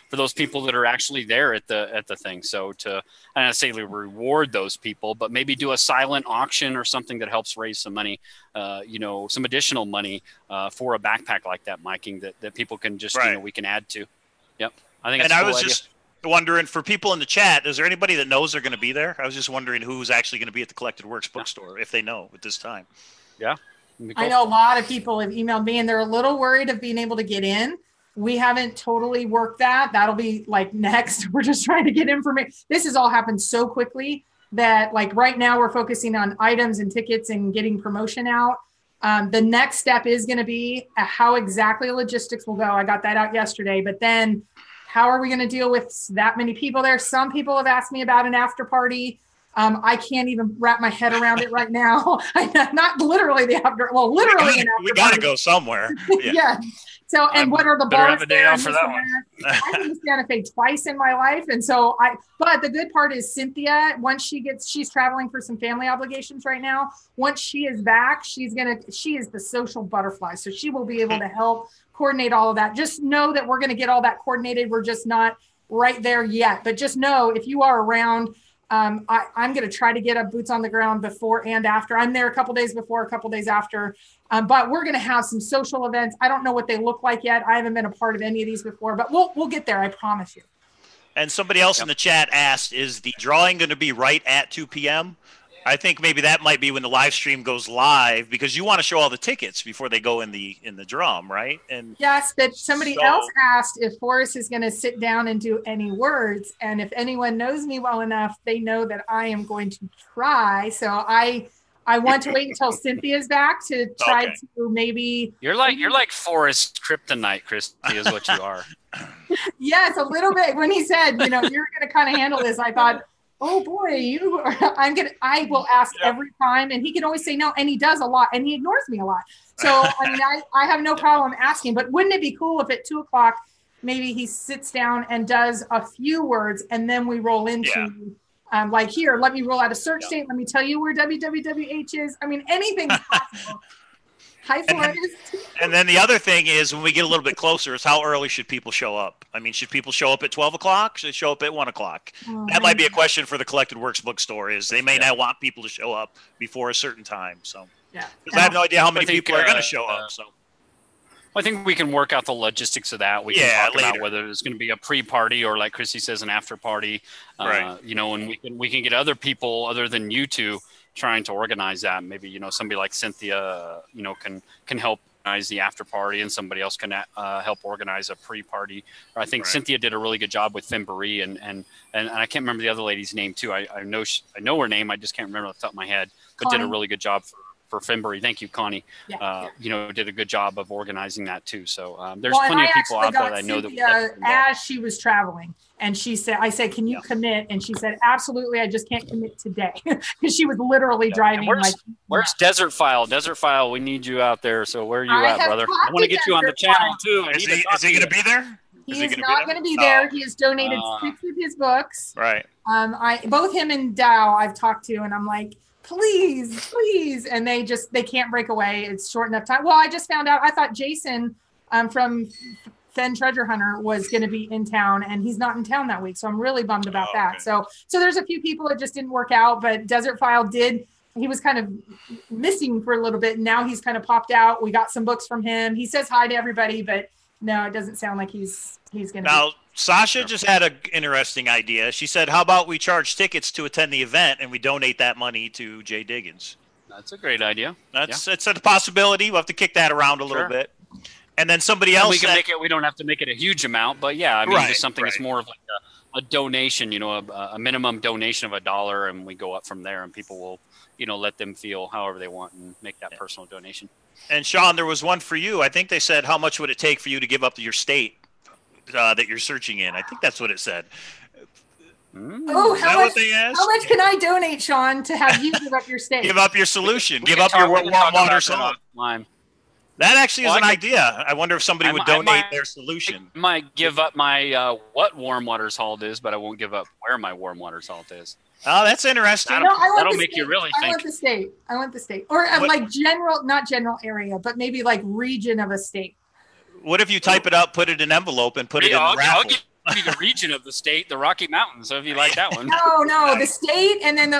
for those people that are actually there at the thing. So to, I don't necessarily reward those people, but maybe do a silent auction or something that helps raise some money, some additional money for a backpack like that, Miking, that people can just, we can add to. Yep. I think. And I was just wondering, for people in the chat, is there anybody that knows they're going to be there? I was just wondering who's actually going to be at the Collected Works bookstore, if they know at this time. Yeah. I know a lot of people have emailed me and they're a little worried of being able to get in. We haven't totally worked that. That'll be like next. We're just trying to get information. This has all happened so quickly that like right now we're focusing on items and tickets and getting promotion out. The next step is going to be how exactly logistics will go. I got that out yesterday, but then how are we going to deal with that many people there? Some people have asked me about an after party. I can't even wrap my head around it right now. Not literally the after. Well, literally an after. We got to go somewhere. Yeah. So, and what are the bars? Have a day off for that one. I've been to Santa Fe twice in my life, and so but the good part is Cynthia. Once she's traveling for some family obligations right now. Once she is back, she is the social butterfly, so she will be able to help coordinate all of that. Just know that we're going to get all that coordinated. We're just not right there yet, but just know if you are around. I'm going to try to get up boots on the ground before and after. I'm there a couple days before, a couple days after. But we're going to have some social events. I don't know what they look like yet. I haven't been a part of any of these before, but we'll get there. I promise you. And somebody else in the chat asked, is the drawing going to be right at 2 p.m.? I think maybe that might be when the live stream goes live, because you want to show all the tickets before they go in the drum, right? And yes, but somebody else asked if Forrest is going to sit down and do any words. And if anyone knows me well enough, they know that I am going to try. So I want to wait until Cynthia's back to try to maybe. You're like Forrest Kryptonite, Christy, is what you are. Yes, a little bit. When he said, you're going to kind of handle this, I thought, oh boy, I will ask every time. And he can always say no. And he does a lot and he ignores me a lot. So, I mean, I have no problem asking, but wouldn't it be cool if at 2:00, maybe he sits down and does a few words and then we roll into like here, let me roll out a search state. Let me tell you where WWWH is. I mean, anything's possible. Hi, Forrest. And then the other thing is, when we get a little bit closer, is how early should people show up? I mean, should people show up at 12:00? Should they show up at 1:00? That might be a question for the Collected Works bookstore. Is they may not want people to show up before a certain time. So, because I have no idea how many people are going to show up. So, I think we can work out the logistics of that. We can talk about whether there's going to be a pre-party or, like Christy says, an after-party. And we can get other people other than you two trying to organize that. Maybe somebody like Cynthia can help organize the after party, and somebody else can help organize a pre-party. I think Cynthia did a really good job with Fimbury, and I can't remember the other lady's name too. I know her name, I just can't remember off the top of my head, but Connie. did a really good job for Fimbury. Thank you, Connie. Did a good job of organizing that too. So there's plenty of people out there that I know that as she was traveling, and I said, can you commit? And she said, absolutely. I just can't commit today, because she was literally driving. Where's Desert File? Desert File, we need you out there. So where are you at, brother? I want to get you on the channel too. Is he going to be there? He is not going to be there. He has donated 6 of his books. Right. Both him and Dow I've talked to, and I'm like, please. And they can't break away. It's short enough time. Well, I just found out, I thought Jason from Fenn Treasure Hunter was going to be in town, and he's not in town that week. So I'm really bummed about that. So there's a few people that just didn't work out, but Desert File did. He was kind of missing for a little bit. And now he's kind of popped out. We got some books from him. He says hi to everybody, but no, it doesn't sound like he's going to. Now, Sasha just had an interesting idea. She said, how about we charge tickets to attend the event and we donate that money to Jdiggins? That's a great idea. It's a possibility. We'll have to kick that around a little bit. And then somebody else. We don't have to make it a huge amount, but just something that's more of like a donation, a minimum donation of $1, and we go up from there, and people will, let them feel however they want and make that personal donation. And Sean, there was one for you. I think they said, how much would it take for you to give up your state that you're searching in? I think that's what it said. Oh, how much can I donate, Sean, to have you give up your state? Give up your solution. Give up your warm water salt. That actually is an idea. I wonder if somebody would donate their solution. I might give up my what warm water salt is, but I won't give up where my warm water salt is. Oh, that's interesting. That'll make you really think. I want the state. Or like not general area, but maybe like region of a state. What if you type it up, put it in an envelope, and put it in the raffle? I'll give you the region of the state, the Rocky Mountains, so if you like that one. No, the state, and then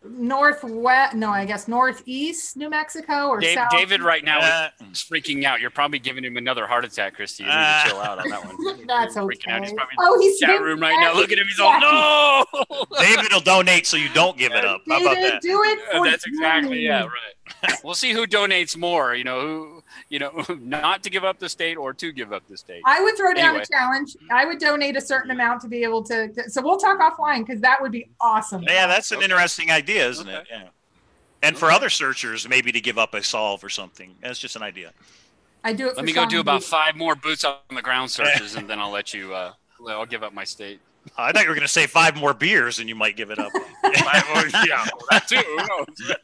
northwest, I guess northeast New Mexico or south. David right now is freaking out. You're probably giving him another heart attack, Christy. You need to chill out on that one. That's okay. He's probably in the chat room right now. Look at him. He's all, no! David will donate so you don't give it up. How about that? Do it for That's exactly, right. We'll see who donates more, who, not to give up the state or to give up the state. I would throw down a challenge. I would donate a certain amount to be able to. So we'll talk offline, because that would be awesome. Yeah, that's an interesting idea, isn't it? Yeah. And for other searchers, maybe to give up a solve or something. That's just an idea. I do it. Let me go do about 5 more boots on the ground searches, and then I'll let you. I'll give up my state. I thought you were going to say 5 more beers, and you might give it up. 5 more, that too. Who knows?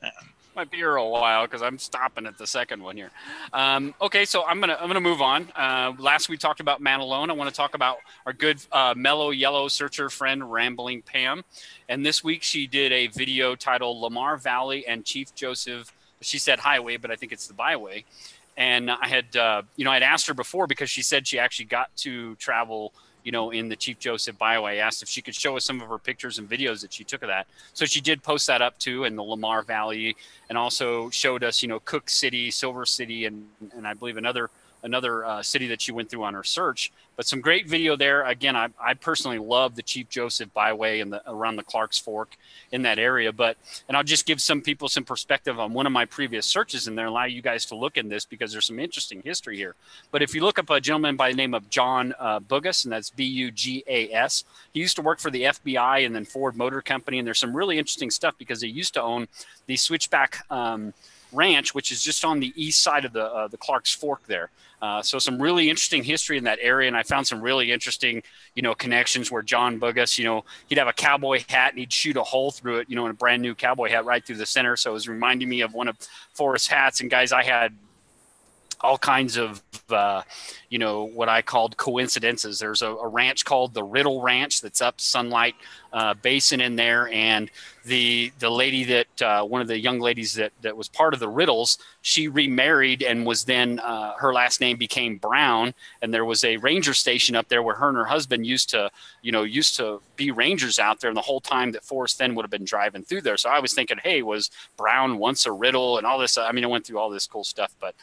Might be here a while, because I'm stopping at the second one here. Okay, so I'm gonna move on. Last we talked about Man Alone. I want to talk about our good mellow yellow searcher friend Rambling Pam, and this week she did a video titled Lamar Valley and Chief Joseph. She said highway, but I think it's the byway. And I had I'd asked her before, because she said she actually got to travel in the Chief Joseph Byway. I asked if she could show us some of her pictures and videos that she took of that. So she did post that up too in the Lamar Valley, and also showed us, Cook City, Silver City, and I believe another city that she went through on her search. But some great video there. Again, I personally love the Chief Joseph Byway and around the Clark's Fork in that area. And I'll just give some people some perspective on one of my previous searches in there, allow you guys to look in this because there's some interesting history here. But if you look up a gentleman by the name of John Bugas, and that's Bugas, he used to work for the FBI and then Ford Motor Company. And there's some really interesting stuff because he used to own the Switchback Ranch, which is just on the east side of the Clark's Fork there. So some really interesting history in that area. And I found some really interesting, connections where John Bugas, he'd have a cowboy hat and he'd shoot a hole through it, in a brand new cowboy hat right through the center. So it was reminding me of one of Forrest's hats. And guys, I had all kinds of, what I called coincidences. There's a ranch called the Riddle Ranch that's up Sunlight Basin in there. And the lady that, one of the young ladies that was part of the Riddles, she remarried and was then, her last name became Brown. And there was a ranger station up there where her and her husband used to be rangers out there. And the whole time that Forrest Fenn would have been driving through there. So I was thinking, hey, was Brown once a Riddle and all this? I went through all this cool stuff, but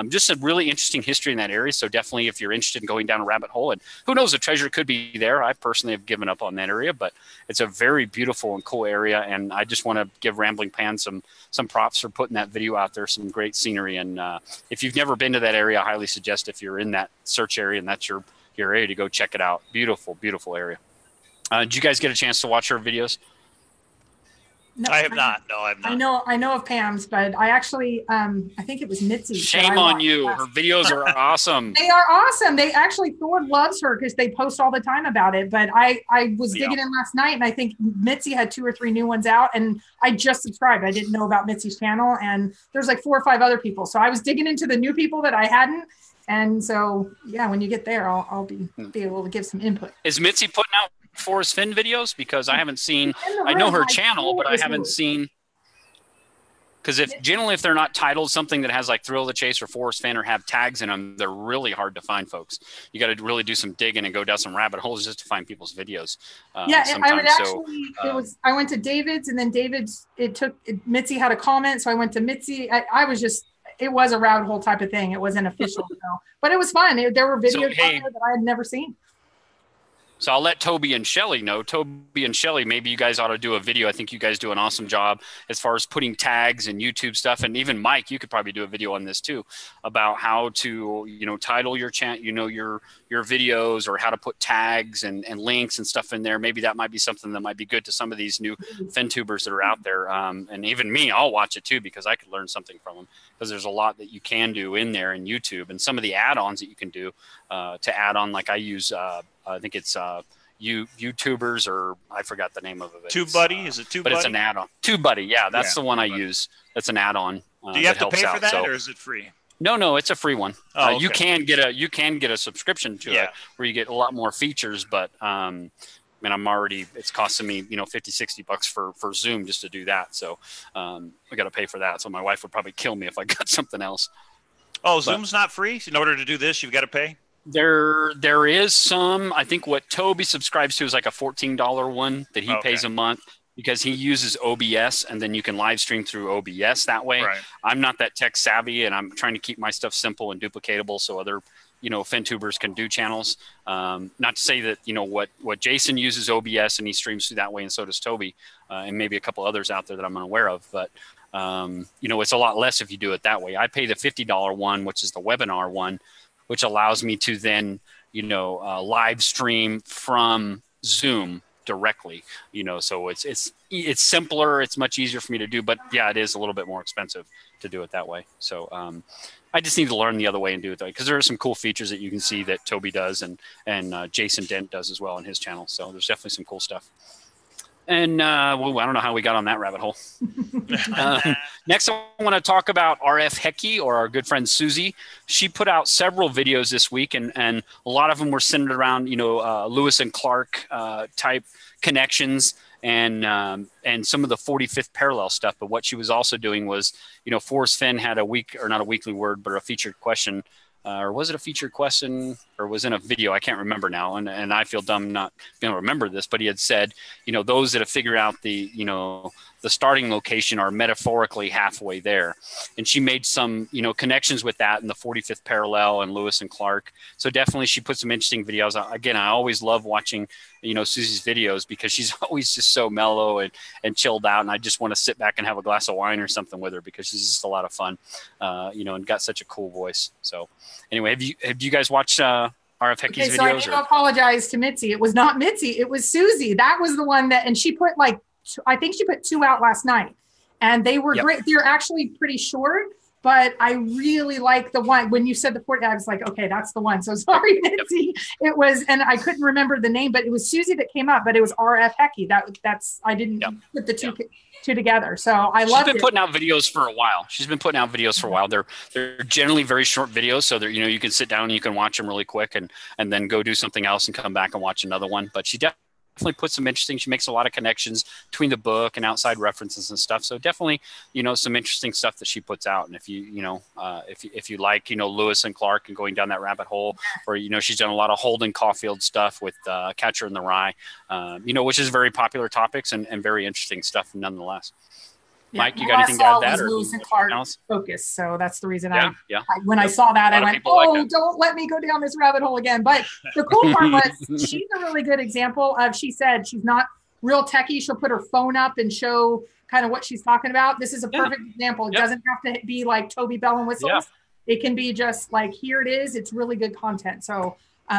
just a really interesting history in that area. So definitely if you're interested in going down a rabbit hole, and who knows, the treasure could be there. I personally have given up on that area, but it's a very beautiful and cool area. And I just want to give Rambling Pan some props for putting that video out there. Some great scenery. And if you've never been to that area, I highly suggest if you're in that search area and that's your area to go check it out. Beautiful, beautiful area. Did you guys get a chance to watch her videos? No, I have not. No, I have not. I know of Pam's, but I actually, I think it was Mitzi. Shame on you. Her videos are awesome. They are awesome. They actually, Thor loves her because they post all the time about it. But I was digging in last night, and I think Mitzi had 2 or 3 new ones out, and I just subscribed. I didn't know about Mitzi's channel, and there's like 4 or 5 other people. So I was digging into the new people that I hadn't. And so, yeah, when you get there, I'll be able to give some input. Is Mitzi putting out Forrest Fenn videos? Because I haven't seen, I know her channel, but I haven't seen, because if they're not titled something that has like Thrill of the Chase or Forrest Fenn or have tags in them, they're really hard to find, folks. You got to really do some digging and go down some rabbit holes just to find people's videos. Yeah, and I would actually, I went to David's, and then Mitzi had a comment, so I went to Mitzi. I was just, it was a rabbit hole type of thing. It wasn't official, but it was fun. There were videos out there that I had never seen. So I'll let Toby and Shelly know. Toby and Shelly, maybe you guys ought to do a video. I think you guys do an awesome job as far as putting tags and YouTube stuff. And even Mike, you could probably do a video on this too, about how to, title your channel, your videos, or how to put tags and links and stuff in there. Maybe that might be something that might be good to some of these new FenTubers that are out there. And even me, I'll watch it too, because I could learn something from them, because there's a lot that you can do in there in YouTube, and some of the add-ons that you can do to add on. Like I use, I think it's YouTubers, or I forgot the name of it. TubeBuddy, is it TubeBuddy? But it's an add-on. TubeBuddy, yeah, that's the one I use. That's an add-on. Do you have to pay for that, or is it free? No, it's a free one. Oh, okay. You can get a subscription to it where you get a lot more features, but it's costing me, $50-$60 for Zoom just to do that. So I got to pay for that. So my wife would probably kill me if I got something else. Oh, Zoom's not free? In order to do this, you've got to pay? There is some. I think what Toby subscribes to is like a $14 one that he pays a month, because he uses OBS, and then you can live stream through OBS that way. Right. I'm not that tech savvy, and I'm trying to keep my stuff simple and duplicatable so other FenTubers can do channels. Not to say that what Jason uses OBS and he streams through that way, and so does Toby, and maybe a couple others out there that I'm unaware of, but it's a lot less if you do it that way. I pay the $50 one, which is the webinar one, which allows me to then, live stream from Zoom directly, so it's simpler. It's much easier for me to do, but yeah, it is a little bit more expensive to do it that way. So I just need to learn the other way and do it that way, because there are some cool features that you can see that Toby does and Jason Dent does as well in his channel. So there's definitely some cool stuff. And I don't know how we got on that rabbit hole. Next, I want to talk about RF Hecky, or our good friend Susie. She put out several videos this week, and a lot of them were centered around Lewis and Clark type connections and some of the 45th parallel stuff. But what she was also doing was, Forrest Fenn had not a weekly word, but a featured question or was it a featured question, or was in a video? I can't remember now. And I feel dumb not being able to remember this, but he had said, those that have figured out the starting location are metaphorically halfway there. And she made some, connections with that in the 45th parallel and Lewis and Clark. So definitely she put some interesting videos. Again, I always love watching, Susie's videos because she's always just so mellow and chilled out. And I just want to sit back and have a glass of wine or something with her because she's just a lot of fun, and got such a cool voice. So anyway, have you guys watched RF Hecky's videos? So I need to apologize to Mitzi. It was not Mitzi. It was Susie. That was the one and she put I think she put 2 out last night and they were great. They're actually pretty short, but I really like the one when you said the port. I was like, okay, that's the one. So sorry, Mitzi. It was, and I couldn't remember the name, but it was Susie that came up, but it was RF Hecky. I didn't put the two together. So I love it. She's been putting out videos for a while. They're generally very short videos. So they're, you can sit down and you can watch them really quick and then go do something else and come back and watch another one. But she definitely puts some interesting, she makes a lot of connections between the book and outside references and stuff. So definitely, some interesting stuff that she puts out. And if you like, Lewis and Clark and going down that rabbit hole, or, she's done a lot of Holden Caulfield stuff with Catcher in the Rye, which is very popular topics and very interesting stuff nonetheless. Mike, you got anything to add to that? Or Lewis and Clark focus. So that's the reason when I saw that, I went, don't let me go down this rabbit hole again. But the cool part was she's a really good example of, she said she's not real techie. She'll put her phone up and show kind of what she's talking about. This is a perfect example. It doesn't have to be like Toby Bell and Whistles. Yeah. It can be just like, here it is. It's really good content. So,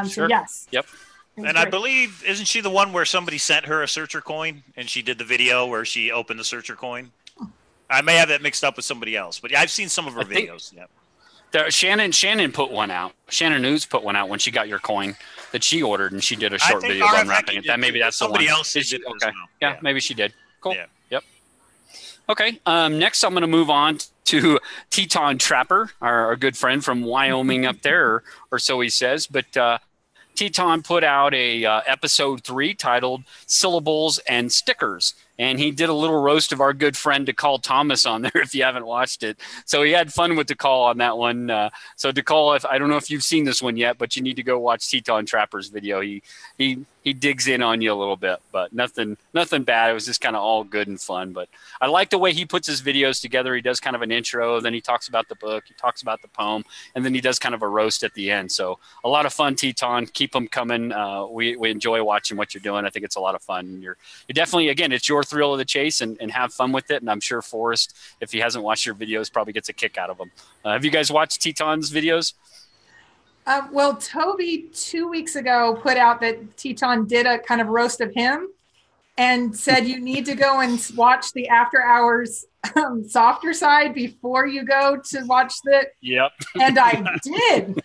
so yes. Yep. And great. I believe, isn't she the one where somebody sent her a searcher coin and she did the video where she opened the searcher coin? I may have that mixed up with somebody else, but I've seen some of her videos. Shannon put one out. Shannon News put one out when she got your coin that she ordered, and she did a short video of unwrapping it. Maybe that's somebody the one. Else did okay. Yeah, maybe she did. Cool. Yeah. Yep. Okay. Next, I'm going to move on to Teton Trapper, our good friend from Wyoming up there, or so he says. But Teton put out a episode 3 titled "Syllables and Stickers." And he did a little roast of our good friend DeCall Thomas on there if you haven't watched it. So he had fun with DeCall on that one. So DeCall, I don't know if you've seen this one yet, but you need to go watch Teton Trapper's video. He digs in on you a little bit, but nothing bad. It was just kind of all good and fun. But I like the way he puts his videos together. He does kind of an intro, then he talks about the book, he talks about the poem, and then he does kind of a roast at the end. So a lot of fun, Teton. Keep them coming. We enjoy watching what you're doing. I think it's a lot of fun. You're definitely, again, it's your thrill of the chase and have fun with it. And I'm sure Forrest, if he hasn't watched your videos, probably gets a kick out of them. Have you guys watched Teton's videos? Well, Toby 2 weeks ago put out that Teton did a kind of roast of him and said you need to go and watch the After Hours softer side before you go to watch the. Yep. And I did.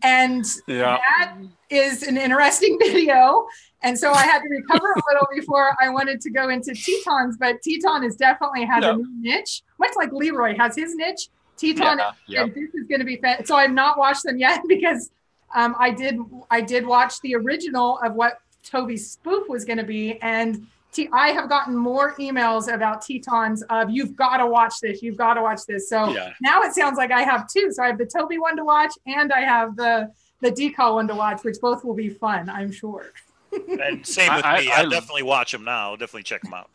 And that is an interesting video. And so I had to recover a little before I wanted to go into Teton's, but Teton has definitely had a new niche, much like Leroy has his niche. Teton, and this is going to be fun. So I've not watched them yet because I did watch the original of what Toby's spoof was going to be. And I have gotten more emails about Teton's of, you've got to watch this. You've got to watch this. So now it sounds like I have 2. So I have the Toby one to watch and I have the DCAL one to watch, which both will be fun, I'm sure. And same with me. I'll definitely watch them now. I'll definitely check them out.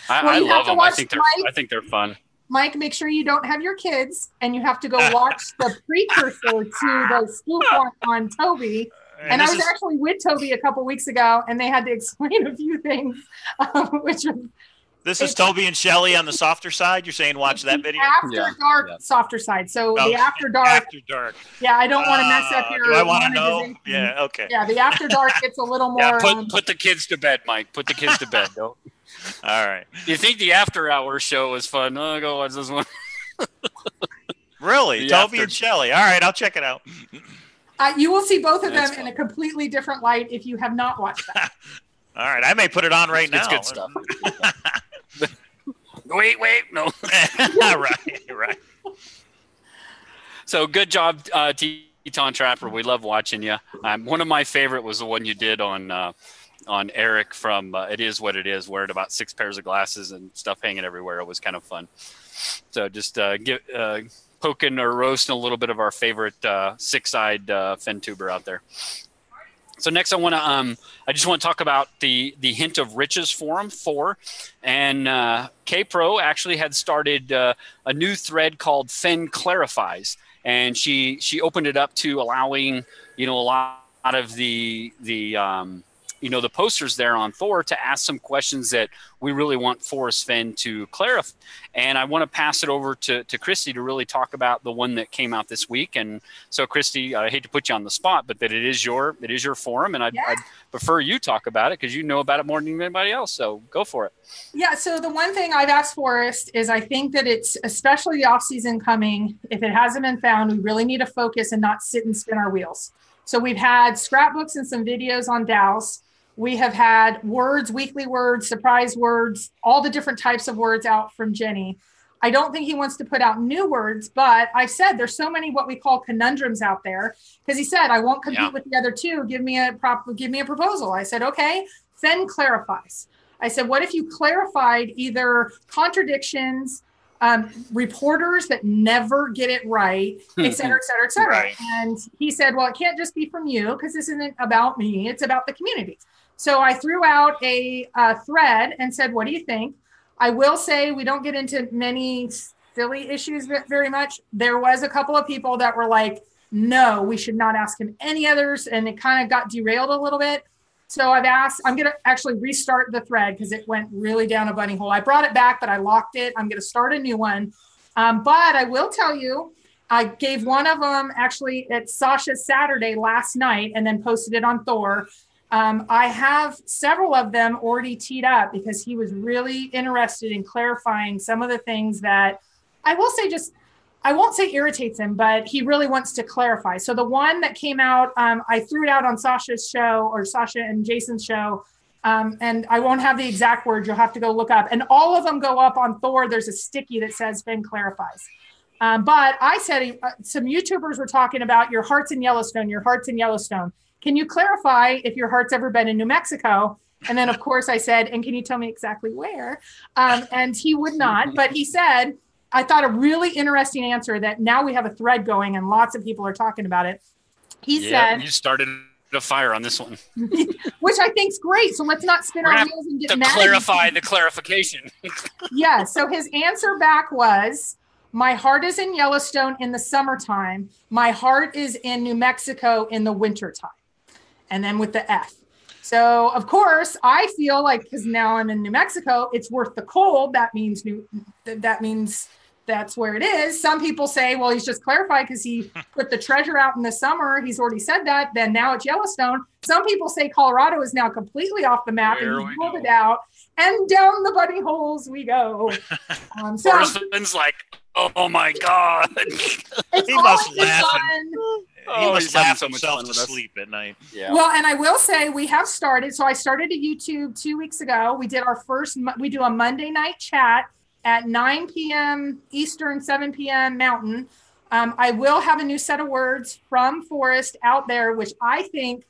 I love them. I think they're fun. Mike, make sure you don't have your kids and you have to go watch the precursor to the spoof on Toby. And I was actually with Toby a couple weeks ago and they had to explain a few things, which was. This is Toby and Shelley on the softer side. You're saying watch that video? After dark, softer side. So the after dark. After dark. Yeah, I don't want to mess up your. Do I want to know? Yeah, okay. Yeah, the after dark gets a little more. Put the kids to bed, Mike. Put the kids to bed. Don't. All right. You think the After Hours show was fun? Oh, go watch this one. Really? Toby and Shelley. All right, I'll check it out. You will see both of them in a completely different light if you have not watched that. All right, I may put it on right now. It's good stuff. Wait, no. Right. So good job, Teton Trapper. We love watching you. One of my favorite was the one you did on Eric from It Is What It Is, wearing about 6 pairs of glasses and stuff hanging everywhere. It was kind of fun. So just poking or roasting a little bit of our favorite six-eyed fin tuber out there. So next, I just want to talk about the Hint of Riches forum, Thor, and Kpro actually had started a new thread called Fenn Clarifies, and she opened it up to allowing a lot of the posters there on Thor to ask some questions that we really want Forrest Fenn to clarify. And I want to pass it over to Christy to really talk about the one that came out this week. And so, Christy, I hate to put you on the spot, but that it is your forum, and I'd prefer you talk about it because you know about it more than anybody else. So go for it. Yeah. So the one thing I've asked Forrest is I think that it's especially the off season coming. If it hasn't been found, we really need to focus and not sit and spin our wheels. So we've had scrapbooks and some videos on DAOs. We have had words, weekly words, surprise words, all the different types of words out from Jenny. I don't think he wants to put out new words, but I've said there's so many what we call conundrums out there because he said, I won't compete with the other two. Give me a proposal. I said, okay, Fenn clarifies. I said, what if you clarified either contradictions, reporters that never get it right, et cetera, et cetera, et cetera. Right. And he said, well, it can't just be from you because this isn't about me. It's about the community. So I threw out a thread and said, what do you think? I will say we don't get into many silly issues very much. There was a couple of people that were like, no, we should not ask him any others. And it kind of got derailed a little bit. So I'm going to actually restart the thread because it went really down a bunny hole. I brought it back, but I locked it. I'm going to start a new one. But I will tell you, I gave one of them actually at Sasha's Saturday last night and then posted it on Thor. I have several of them already teed up because he was really interested in clarifying some of the things that I will say I won't say irritates him, but he really wants to clarify. So the one that came out, I threw it out on Sasha's show or Sasha and Jason's show. And I won't have the exact words. You'll have to go look up. And all of them go up on Thor. There's a sticky that says Fenn clarifies. But I said some YouTubers were talking about your heart's in Yellowstone, your heart's in Yellowstone. Can you clarify if your heart's ever been in New Mexico? And then, of course, I said, and can you tell me exactly where? And he would not. But he said, I thought a really interesting answer that now we have a thread going and lots of people are talking about it. He said, you started a fire on this one, which I think is great. So let's not spin our wheels and get to mad. Clarify the clarification. Yeah. So his answer back was, my heart is in Yellowstone in the summertime. My heart is in New Mexico in the wintertime. And then with the F. So, of course, I feel like because now I'm in New Mexico, it's worth the cold. That means that's where it is. Some people say, well, he's just clarified because he put the treasure out in the summer. He's already said that. Then now it's Yellowstone. Some people say Colorado is now completely off the map and he's pulled it out. And down the bunny holes we go. Forrest Fenn's like, oh my God. He must laugh. He must laugh so much himself fun to with us. sleep at night. Yeah. Well, and I will say we have started. So I started a YouTube 2 weeks ago. We did our first, we do a Monday night chat at 9 p.m. Eastern, 7 p.m. Mountain. I will have a new set of words from Forrest out there, which I think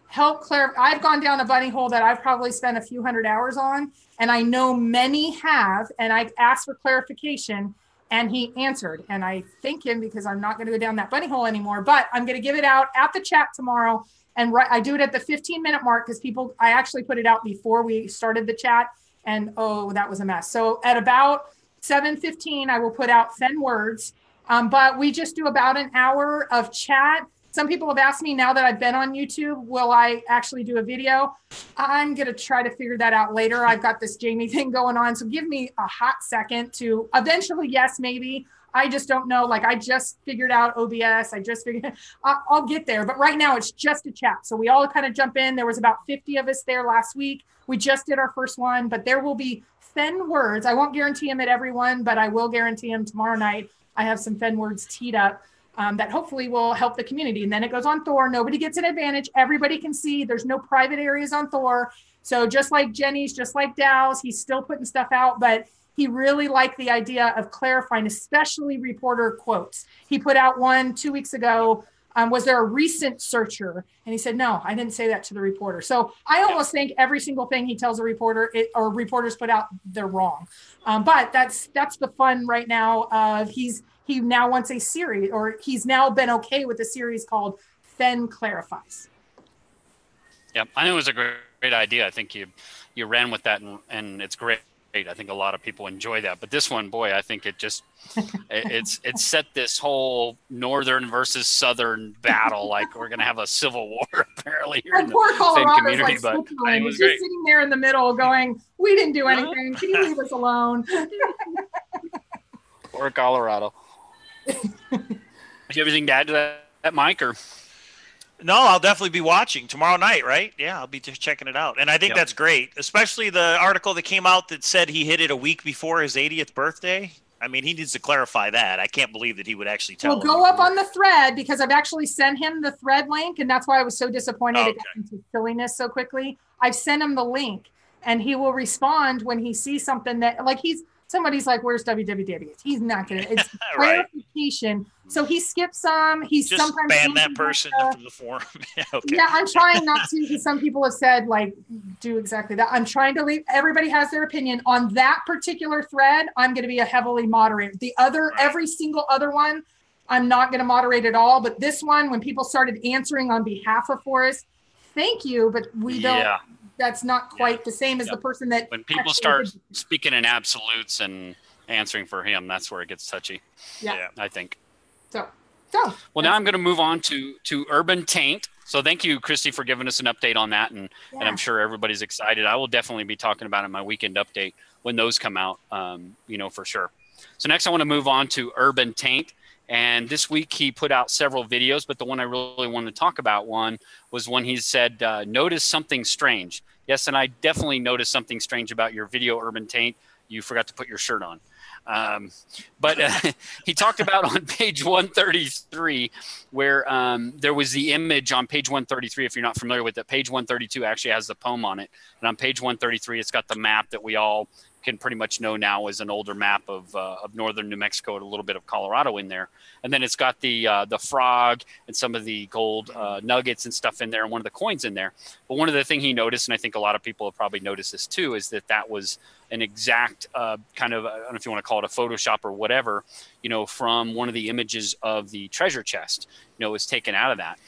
help clarify. I've gone down a bunny hole that I've probably spent a few hundred hours on, and I know many have, and I've asked for clarification, and he answered. And I thank him because I'm not going to go down that bunny hole anymore, but I'm going to give it out at the chat tomorrow. And I do it at the 15-minute mark because I actually put it out before we started the chat. And oh, that was a mess. So at about 7:15, I will put out Fenn words. But we just do about an hour of chat. Some people have asked me now that I've been on YouTube, will I actually do a video? I'm going to try to figure that out later. I've got this Jamie thing going on. So give me a hot second to eventually, yes, maybe. I just don't know. Like I just figured out OBS. I'll get there. But right now it's just a chat. So we all kind of jump in. There was about 50 of us there last week. We just did our first one, but there will be Fenn words. I won't guarantee them at everyone, but I will guarantee them tomorrow night. I have some Fenn words teed up that hopefully will help the community. And then it goes on Thor. Nobody gets an advantage. Everybody can see. There's no private areas on Thor. So just like Jenny's, just like Dow's, he's still putting stuff out, but he really liked the idea of clarifying, especially reporter quotes. He put out one 2 weeks ago. Was there a recent searcher? And he said, no, I didn't say that to the reporter. So I almost think every single thing he tells a reporter or reporters put out, they're wrong. But that's the fun right now. He's he now wants a series, or he's now been okay with a series called Fenn Clarifies. Yep, I think it was a great idea. I think you ran with that, and it's great. I think a lot of people enjoy that. But this one, boy, I think it just it's set this whole northern versus southern battle. Like we're gonna have a civil war apparently here in poor the Colorado community. like but it was just sitting there in the middle, going, "We didn't do anything. Can you leave us alone?" Or Colorado. Do you have anything to add to that, Mike? Or no, I'll definitely be watching tomorrow night, right? Yeah, I'll be just checking it out. And I think that's great, especially the article that came out that said he hit it a week before his 80th birthday. I mean, he needs to clarify that. I can't believe that he would actually tell him. Well, go up on the thread, because I've actually sent him the thread link, and that's why I was so disappointed it got into silliness so quickly. I've sent him the link, and he will respond when he sees something that, like, somebody's like, "Where's www?" He's not gonna. It's right. Clarification. So he skips some. He's just sometimes ban that person from the forum. Okay. Yeah, I'm trying not to, because some people have said, like, do exactly that. I'm trying to leave. Everybody has their opinion on that particular thread. I'm going to be a heavily moderator. The other, every single other one, I'm not going to moderate at all. But this one, when people started answering on behalf of Forrest, thank you, but we don't. Yeah. That's not quite the same as the person that. When people start speaking in absolutes and answering for him, that's where it gets touchy. Yeah. I think. So. Well, now I'm going to move on to Urban Taint. So thank you, Christy, for giving us an update on that, and I'm sure everybody's excited. I will definitely be talking about it in my weekend update when those come out, for sure. So next I want to move on to Urban Taint. And this week he put out several videos, but the one I really wanted to talk about was when he said, notice something strange. Yes, and I definitely noticed something strange about your video, Urban Taint. You forgot to put your shirt on. But he talked about on page 133 where there was the image on page 133. If you're not familiar with it, page 132 actually has the poem on it. And on page 133, it's got the map that we all can pretty much know now is an older map of northern New Mexico and a little bit of Colorado in there. And then it's got the frog and some of the gold nuggets and stuff in there and one of the coins in there. But one of the things he noticed, and I think a lot of people have probably noticed this too, is that was an exact kind of, I don't know if you want to call it a Photoshop or whatever, from one of the images of the treasure chest, was taken out of that.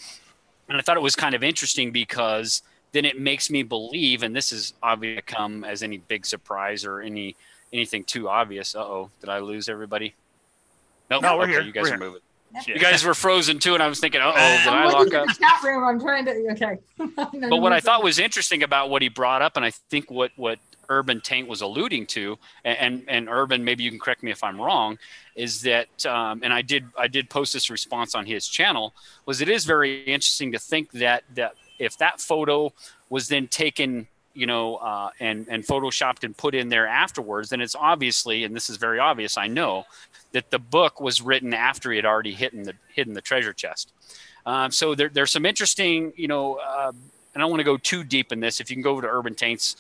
And I thought it was kind of interesting because then it makes me believe, and this is obviously come as any big surprise or anything too obvious. Uh-oh, did I lose everybody? Nope. No, we're okay, here. You guys are moving. Yeah. You guys were frozen too, and I was thinking, did I lock up? The chat room. I'm trying to. Okay. But what I thought was interesting about what he brought up, and I think what Urban Taint was alluding to, and Urban, maybe you can correct me if I'm wrong, is that, and I did post this response on his channel, was it is very interesting to think that if that photo was then taken, and photoshopped and put in there afterwards, then it's obviously, and this is very obvious, I know, that the book was written after he had already hidden the treasure chest. So there's some interesting, and I don't want to go too deep in this. If you can go over to Urban Taint's,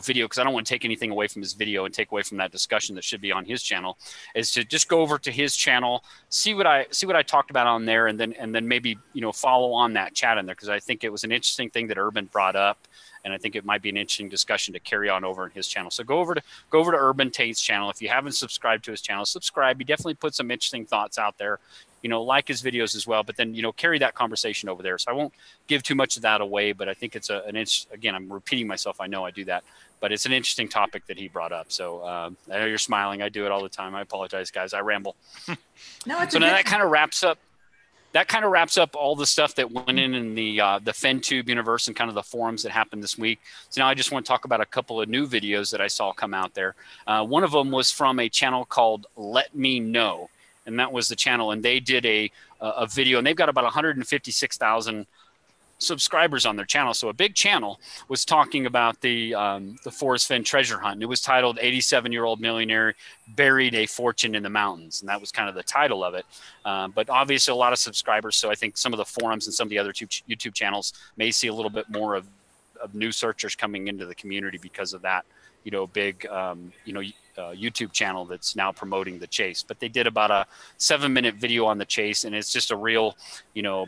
video, because I don't want to take anything away from his video and take away from that discussion that should be on his channel, is to just go over to his channel, see what I talked about on there, and then maybe follow on that chat in there, because I think it was an interesting thing that Urban brought up, and I think it might be an interesting discussion to carry on over in his channel. So go over to Urban Taint's channel. If you haven't subscribed to his channel, subscribe. He definitely put some interesting thoughts out there. Like his videos as well, but then, carry that conversation over there. So I won't give too much of that away, but I think it's again, I'm repeating myself. I know I do that, but it's an interesting topic that he brought up. So I know you're smiling. I do it all the time. I apologize, guys. I ramble. No, it's so now that kind of wraps up all the stuff that went in the FenTube universe and kind of the forums that happened this week. So now I just want to talk about a couple of new videos that I saw come out there. One of them was from a channel called Let Me Know. And that was the channel, and they did a video, and they've got about 156,000 subscribers on their channel. So a big channel was talking about the Forrest Fenn treasure hunt. And it was titled 87-Year-Old Millionaire Buried a Fortune in the Mountains. And that was kind of the title of it. But obviously a lot of subscribers. So I think some of the forums and some of the other YouTube channels may see a little bit more of new searchers coming into the community because of that, big, YouTube channel that's now promoting the chase. But they did about a 7-minute video on the chase, and it's just a real,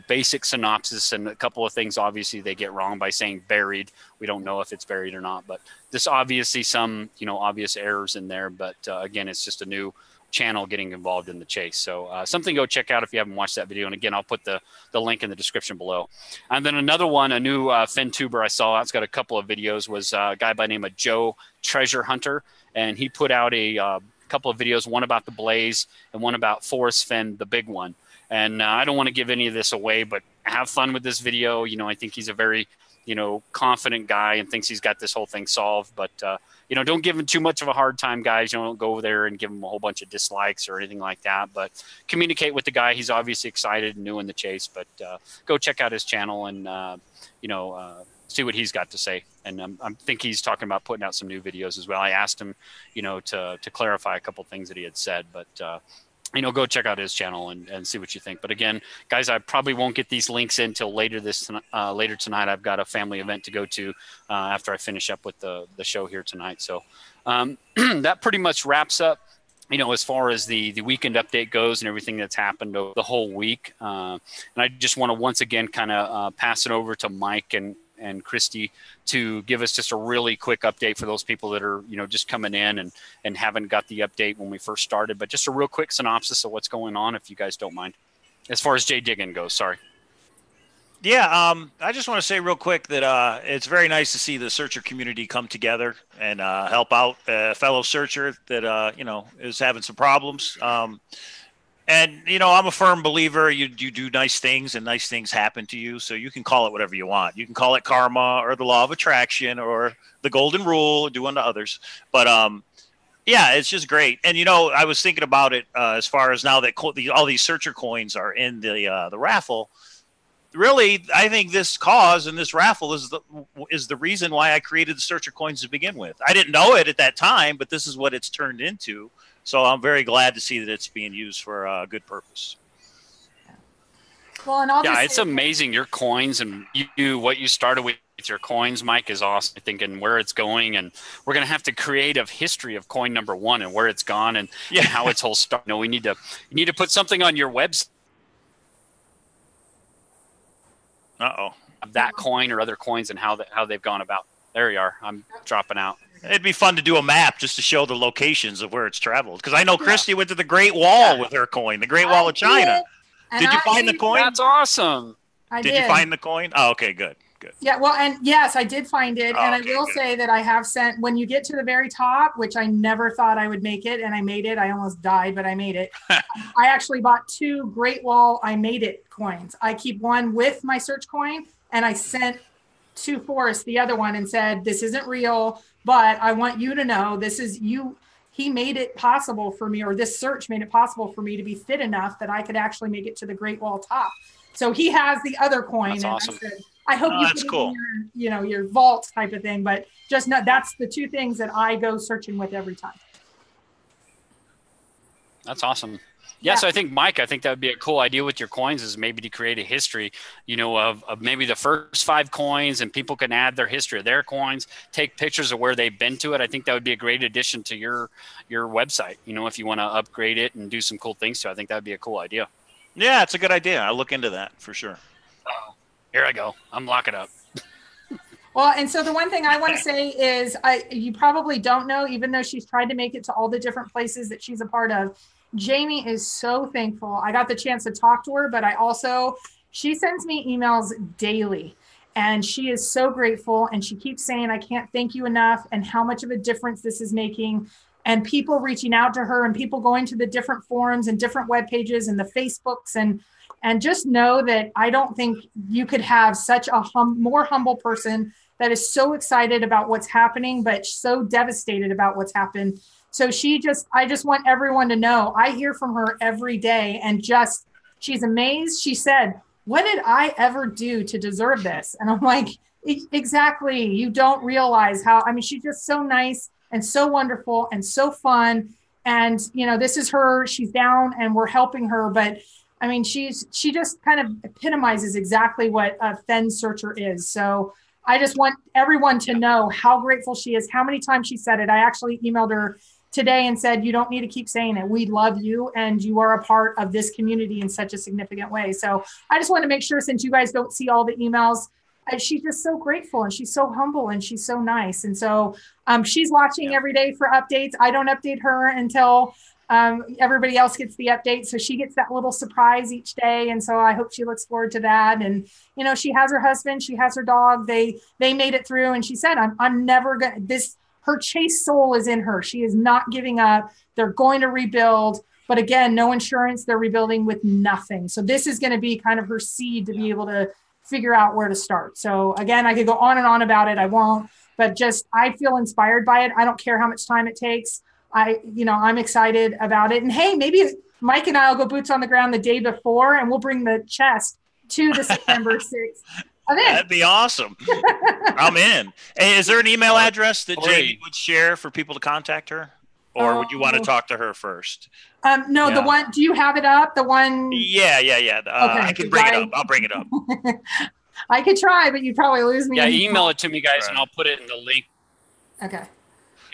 basic synopsis, and a couple of things obviously they get wrong by saying buried. We don't know if it's buried or not, but there's obviously some, obvious errors in there. But again, it's just a new channel getting involved in the chase. So something to go check out if you haven't watched that video. And again, I'll put the link in the description below. And then another one, a new Fenn tuber I saw, it's got a couple of videos, was a guy by the name of Joe Treasure Hunter. And he put out a couple of videos, one about the Blaze and one about Forrest Fenn, the big one. And I don't want to give any of this away, but have fun with this video. You know, I think he's a very, you know, confident guy and thinks he's got this whole thing solved. But, you know, don't give him too much of a hard time, guys. You know, don't go over there and give him a whole bunch of dislikes or anything like that. But communicate with the guy. He's obviously excited and new in the chase. But go check out his channel and, you know, see what he's got to say. And I think he's talking about putting out some new videos as well. I asked him, you know, to clarify a couple things that he had said. But, you know, go check out his channel and see what you think. But again, guys, I probably won't get these links in until later tonight. I've got a family event to go to after I finish up with the show here tonight. So that pretty much wraps up, you know, as far as the weekend update goes and everything that's happened over the whole week. And I just want to once again kind of pass it over to Mike and Christy to give us just a really quick update for those people that are, you know, just coming in and haven't got the update when we first started, but just a real quick synopsis of what's going on, if you guys don't mind, as far as Jdiggins goes. Sorry. Yeah, I just want to say real quick that it's very nice to see the searcher community come together and help out a fellow searcher that, you know, is having some problems. And, you know, I'm a firm believer you do nice things and nice things happen to you. So you can call it whatever you want. You can call it karma or the law of attraction or the golden rule, do unto others. But, yeah, it's just great. And, you know, I was thinking about it as far as now that all these searcher coins are in the raffle. Really, I think this cause and this raffle is the reason why I created the searcher coins to begin with. I didn't know it at that time, but this is what it's turned into. So I'm very glad to see that it's being used for a good purpose. Well, and obviously, yeah, it's amazing. Your coins and what you started with your coins, Mike, is awesome. I think, and where it's going, and we're going to have to create a history of coin number one and where it's gone and how its whole start. You know, you need to put something on your website. That coin or other coins and how they've gone about. There you are. I'm dropping out. It'd be fun to do a map just to show the locations of where it's traveled. Because I know Christy went to the Great Wall with her coin, the Great Wall of China. Did you find the coin? That's awesome. Did you find the coin? Oh, okay, good. Yeah, well, and yes, I did find it. And I will say that I have sent, when you get to the very top, which I never thought I would make it, and I made it. I almost died, but I made it. I actually bought 2 Great Wall I Made It coins. I keep one with my search coin, and I sent to Forrest the other one and said, this isn't real, but I want you to know this is you. He made it possible for me, or this search made it possible for me to be fit enough that I could actually make it to the Great Wall top. So he has the other coin. That's awesome. I said, I hope you put it in your, your vault type of thing, but just not, that's the 2 things that I go searching with every time. That's awesome. Yeah, so I think, Mike, I think that would be a cool idea with your coins is maybe to create a history, you know, of maybe the first 5 coins, and people can add their history of their coins, take pictures of where they've been to it. I think that would be a great addition to your website, you know, if you want to upgrade it and do some cool things to it. I think that would be a cool idea. Yeah, it's a good idea. I'll look into that for sure. Here I go. I'm locking up. Well, and so the one thing I want to say is you probably don't know, even though she's tried to make it to all the different places that she's a part of, Jamie is so thankful. I got the chance to talk to her, but she sends me emails daily, and she is so grateful. And she keeps saying, I can't thank you enough, and how much of a difference this is making. And people reaching out to her and people going to the different forums and different web pages and the Facebooks and just know that I don't think you could have such a more humble person that is so excited about what's happening, but so devastated about what's happened. So I just want everyone to know, I hear from her every day, and she's amazed. She said, what did I ever do to deserve this? And I'm like, exactly. You don't realize how, she's just so nice and so wonderful and so fun. And, you know, this is her, she's down and we're helping her. But she just kind of epitomizes exactly what a Fenn searcher is. So I just want everyone to know how grateful she is, how many times she said it. I actually emailed her today and said, you don't need to keep saying it. We love you, and you are a part of this community in such a significant way. So I just want to make sure, since you guys don't see all the emails, she's just so grateful, and she's so humble, and she's so nice. And so she's watching every day for updates. I don't update her until Everybody else gets the update. So she gets that little surprise each day. And so I hope she looks forward to that. And, you know, she has her husband, she has her dog. They made it through. And she said, I'm never going to, her chase soul is in her. She is not giving up. They're going to rebuild. But again, no insurance. They're rebuilding with nothing. So this is going to be kind of her seed to be able to figure out where to start. So again, I could go on and on about it. I won't, but just, I feel inspired by it. I don't care how much time it takes. I'm excited about it. And hey, maybe Mike and I will go boots on the ground the day before and we'll bring the chest to the September 6th event. That'd be awesome. I'm in. Hey, is there an email address that Jamie would share for people to contact her? Or would you want to talk to her first? No, yeah. The one, do you have it up? The one? Yeah. Okay, I can bring it up. I'll bring it up. I could try, but you'd probably lose me. Yeah, email it to me, guys, and I'll put it in the link. Okay.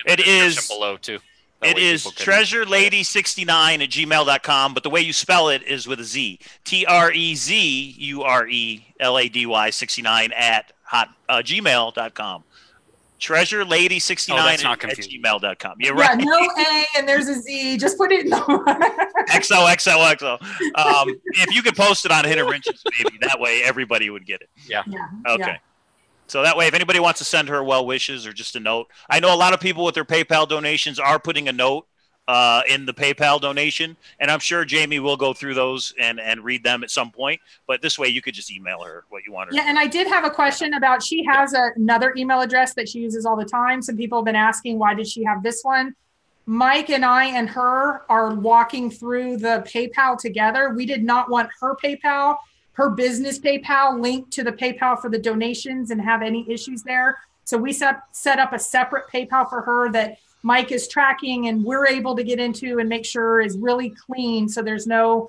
It is below too. It is treasurelady69@gmail.com, but the way you spell it is with a Z. TREZURELADY69 treasurelady69@gmail.com. You're right. No A and there's a Z. Just put it in the XOXOXO. If you could post it on Hidden Riches, maybe that way everybody would get it. Yeah. Okay. Yeah. So that way, if anybody wants to send her well wishes or just a note, I know a lot of people with their PayPal donations are putting a note in the PayPal donation, and I'm sure Jamie will go through those and read them at some point. But this way, you could just email her what you want her. Yeah, and I did have a question about, she has another email address that she uses all the time. Some people have been asking, why did she have this one? Mike and I and her are walking through the PayPal together. We did not want her PayPal, her business PayPal, linked to the PayPal for the donations and have any issues there. So we set up a separate PayPal for her that Mike is tracking and we're able to get into and make sure is really clean. So there's no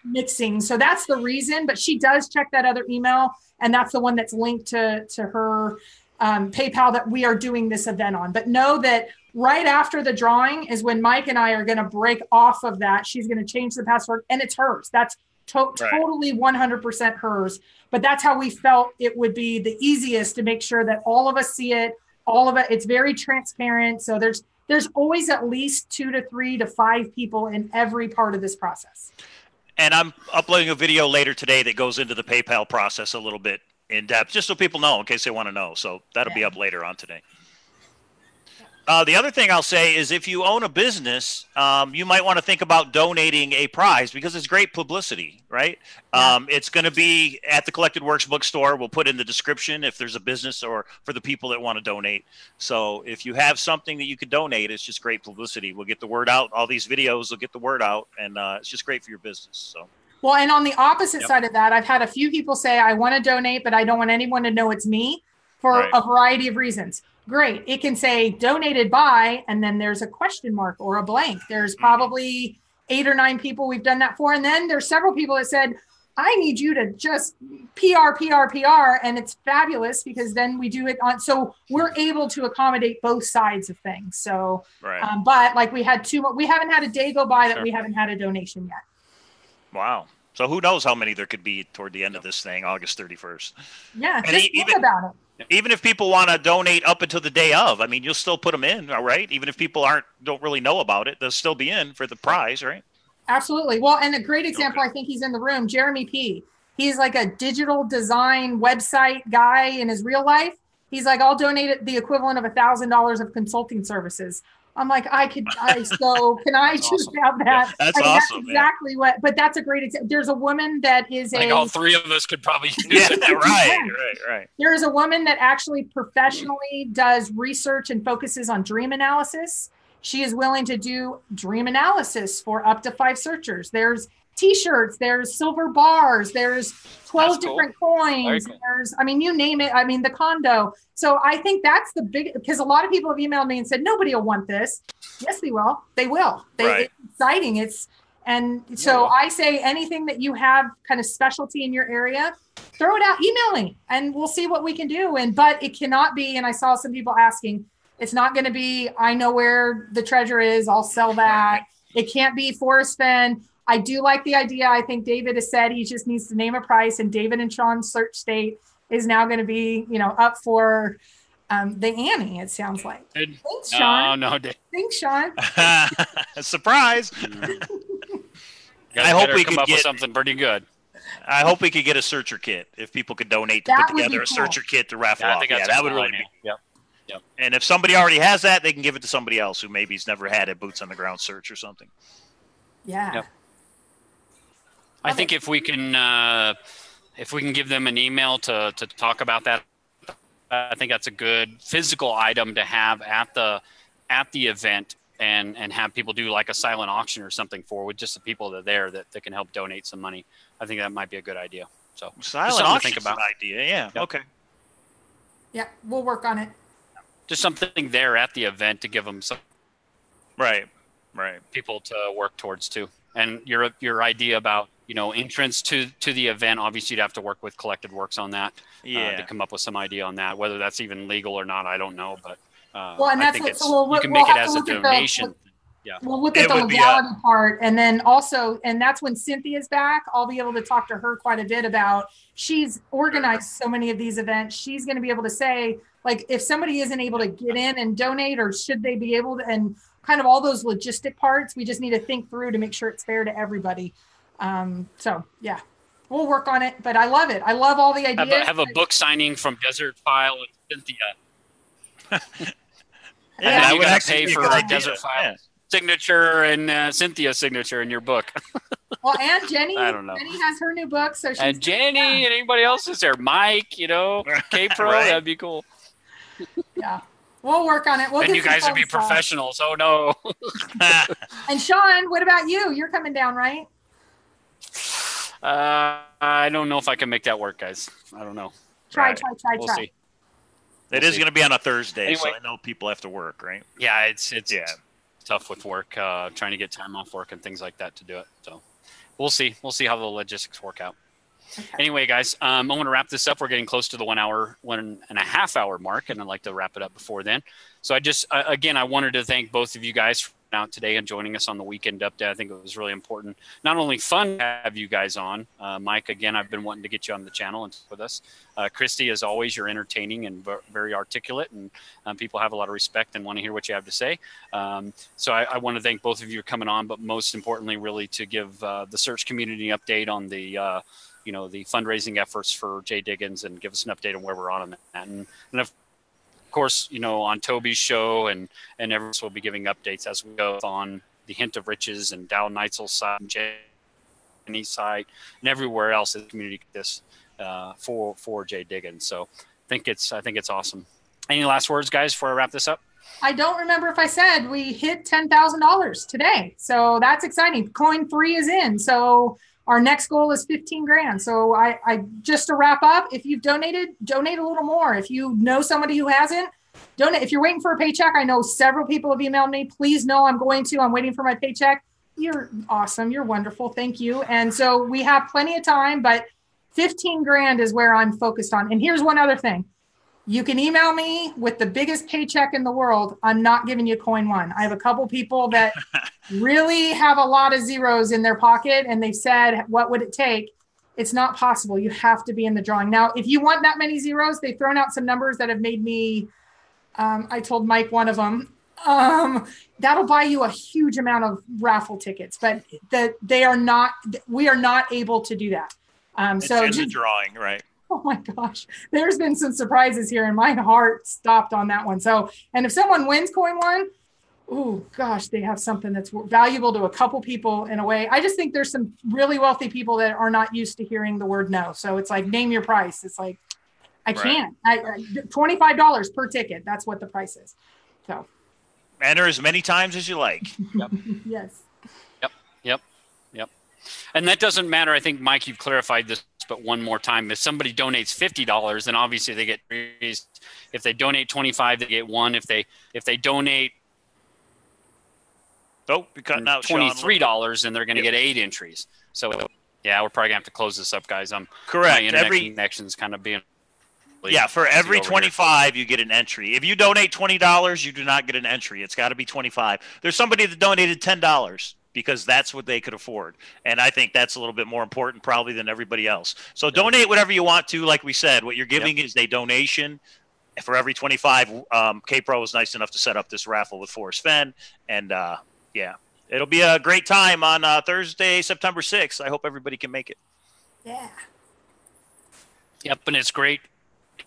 mixing. So that's the reason, but she does check that other email. And that's the one that's linked to her PayPal that we are doing this event on. But know that right after the drawing is when Mike and I are going to break off of that. She's going to change the password and it's hers. That's totally 100% hers. But that's how we felt it would be the easiest to make sure that all of us see it. All of it, it's very transparent. So there's always at least 2 to 3 to 5 people in every part of this process. And I'm uploading a video later today that goes into the PayPal process a little bit in depth, just so people know in case they want to know. So that'll be up later on today. The other thing I'll say is if you own a business, you might want to think about donating a prize because it's great publicity, right? Yeah. It's going to be at the Collected Works bookstore. We'll put in the description if there's a business or for the people that want to donate. So if you have something that you could donate, it's just great publicity. We'll get the word out. All these videos will get the word out, and it's just great for your business. So. Well, and on the opposite side of that, I've had a few people say, I want to donate, but I don't want anyone to know it's me for a variety of reasons. Great. It can say donated by, and then there's a question mark or a blank. There's probably 8 or 9 people we've done that for. And then there's several people that said, I need you to just PR. And it's fabulous because then we do it on. So we're able to accommodate both sides of things. So, but like we haven't had a day go by that we haven't had a donation yet. Wow. So who knows how many there could be toward the end of this thing, August 31st. Yeah. And just think about it. Even if people want to donate up until the day of, I mean, you'll still put them in, all right? Even if people don't really know about it, they'll still be in for the prize, right? Absolutely. Well, and a great example, I think he's in the room, Jeremy P. He's like a digital design website guy in his real life. He's like, I'll donate the equivalent of $1,000 of consulting services. I'm like, so can I just have that? That's awesome. That's exactly what, but that's a great example. There's a woman that is all 3 of us could probably use it. Right. There is a woman that actually professionally does research and focuses on dream analysis. She is willing to do dream analysis for up to 5 searchers. There's T-shirts, there's silver bars, there's 12 different coins. Cool. You name it. The condo. So I think that's the big, because a lot of people have emailed me and said, nobody will want this. Yes, they will. They will. It's exciting. I say anything that you have kind of specialty in your area, throw it out, email me, and we'll see what we can do. But it cannot be, and I saw some people asking, it's not going to be, I know where the treasure is, I'll sell that. It can't be Forrest Fenn. I do like the idea. I think David has said he just needs to name a price, and David and Sean's search state is now going to be, up for The Annie, it sounds like. Good. Thanks, Sean. No. Thanks, Sean. Surprise. I hope we come up with something pretty good. I hope we could get a searcher kit if people could donate to put together a searcher kit to raffle off. Yeah, that would really be. Yep. And if somebody already has that, they can give it to somebody else who maybe's never had a boots on the ground search or something. Yeah. Yep. I think if we can give them an email to talk about that, I think that's a good physical item to have at the event and have people do like a silent auction or something with just the people that are there that can help donate some money. I think that might be a good idea. So silent auction is an idea. Yeah. Yep. Okay. Yeah, we'll work on it. Just something there at the event to give them some people to work towards too. And your idea about entrance to the event, obviously you'd have to work with Collected Works on that. To come up with some idea on that, whether that's even legal or not, I don't know. But and that's you can make it as a donation. We'll look at the legality part, and then also, and that's when Cynthia's back. I'll be able to talk to her quite a bit about. She's organized so many of these events. She's going to be able to say, like, if somebody isn't able to get in and donate, or should they be able to, and kind of all those logistic parts. We just need to think through to make sure it's fair to everybody. So yeah, we'll work on it. But I love it. I love all the ideas. Have a book signing from Desert File and Cynthia. I would have to pay for Desert File signature and Cynthia's signature in your book. Well, and Jenny, I don't know. Jenny has her new book, so she's and Jenny and anybody else is there. Mike, Kpro, that'd be cool. Yeah, we'll work on it. And you guys would be professionals. Oh no. And Sean, what about you? You're coming down, right? I don't know if I can make that work, guys. I don't know. Try. We'll see. It is going to be on a Thursday, so I know people have to work, right? Yeah, it's tough with work, trying to get time off work and things like that to do it. So we'll see. We'll see how the logistics work out. Okay. Anyway, guys, I'm going to wrap this up. We're getting close to the 1.5 hour mark, and I'd like to wrap it up before then. So I wanted to thank both of you guys for out today and joining us on the weekend update. I think it was really important. Not only fun to have you guys on, Mike, again, I've been wanting to get you on the channel and with us. Christy, as always, you're entertaining and very articulate, and people have a lot of respect and want to hear what you have to say. So I want to thank both of you for coming on, but most importantly, really to give the search community an update on the the fundraising efforts for Jdiggins and give us an update on where we're on that. And of course, on Toby's show and everyone will be giving updates as we go on the Hint of Riches and Dow Neitzel's site and Jenny's site and everywhere else in the community this for Jdiggins. So I think it's awesome. Any last words, guys, before I wrap this up? I don't remember if I said we hit $10,000 today. So that's exciting. Coin 3 is in. So our next goal is 15 grand. So I just to wrap up, if you've donated, donate a little more. If you know somebody who hasn't, donate. If you're waiting for a paycheck, I know several people have emailed me. Please know I'm waiting for my paycheck. You're awesome. You're wonderful. Thank you. And so we have plenty of time, but 15 grand is where I'm focused on. And here's one other thing. You can email me with the biggest paycheck in the world. I'm not giving you coin 1. I have a couple people that really have a lot of zeros in their pocket, and they've said, what would it take? It's not possible. You have to be in the drawing. Now, if you want that many zeros, they've thrown out some numbers that have made me, I told Mike one of them, that'll buy you a huge amount of raffle tickets, but we are not able to do that. So it's in the drawing, right? Oh my gosh, there's been some surprises here and my heart stopped on that one. So, and if someone wins coin 1, oh gosh, they have something that's valuable to a couple people in a way. I just think there's some really wealthy people that are not used to hearing the word no. So it's like, name your price. It's like, I can't. $25 per ticket. That's what the price is. So enter as many times as you like. Yep. Yes. Yep. And that doesn't matter. I think, Mike, you've clarified this, but one more time. If somebody donates $50, then obviously they get raised. If they donate 25, they get 1. If they donate you're cutting out $23, then they're going to get 8 entries. So yeah, we're probably gonna have to close this up, guys. Correct. My internet connection's kind of being for every 25 you get an entry. If you donate $20, you do not get an entry. It's got to be 25. There's somebody that donated $10 because that's what they could afford, and I think that's a little bit more important probably than everybody else. So donate whatever you want to. Like we said, what you're giving is a donation for every 25, Kpro was nice enough to set up this raffle with Forrest Fenn. And yeah, it'll be a great time on Thursday, September 6th. I hope everybody can make it. Yeah. Yep, and it's great,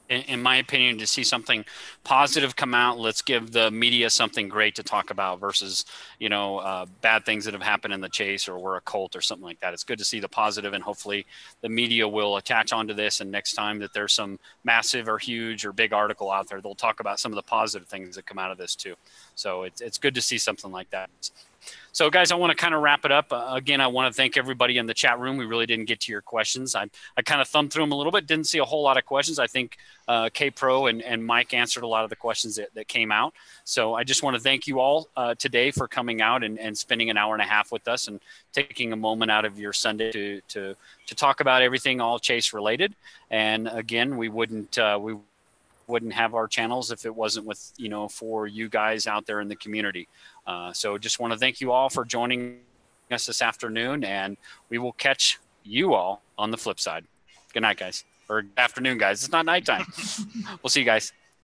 in my opinion, to see something positive come out. Let's give the media something great to talk about versus, bad things that have happened in the chase or we're a cult or something like that. It's good to see the positive, and hopefully the media will attach onto this. And next time that there's some massive or huge or big article out there, they'll talk about some of the positive things that come out of this too. So it's good to see something like that. So, guys, I want to kind of wrap it up. Again, I want to thank everybody in the chat room. We really didn't get to your questions. I kind of thumbed through them a little bit, didn't see a whole lot of questions. I think Kpro and Mike answered a lot of the questions that came out. So I just want to thank you all today for coming out and spending an hour and a half with us and taking a moment out of your Sunday to talk about everything all chase related. And again, we wouldn't have our channels if it wasn't for you guys out there in the community. So just want to thank you all for joining us this afternoon, and we will catch you all on the flip side. Good night, guys, or afternoon, guys. It's not nighttime. We'll see you guys.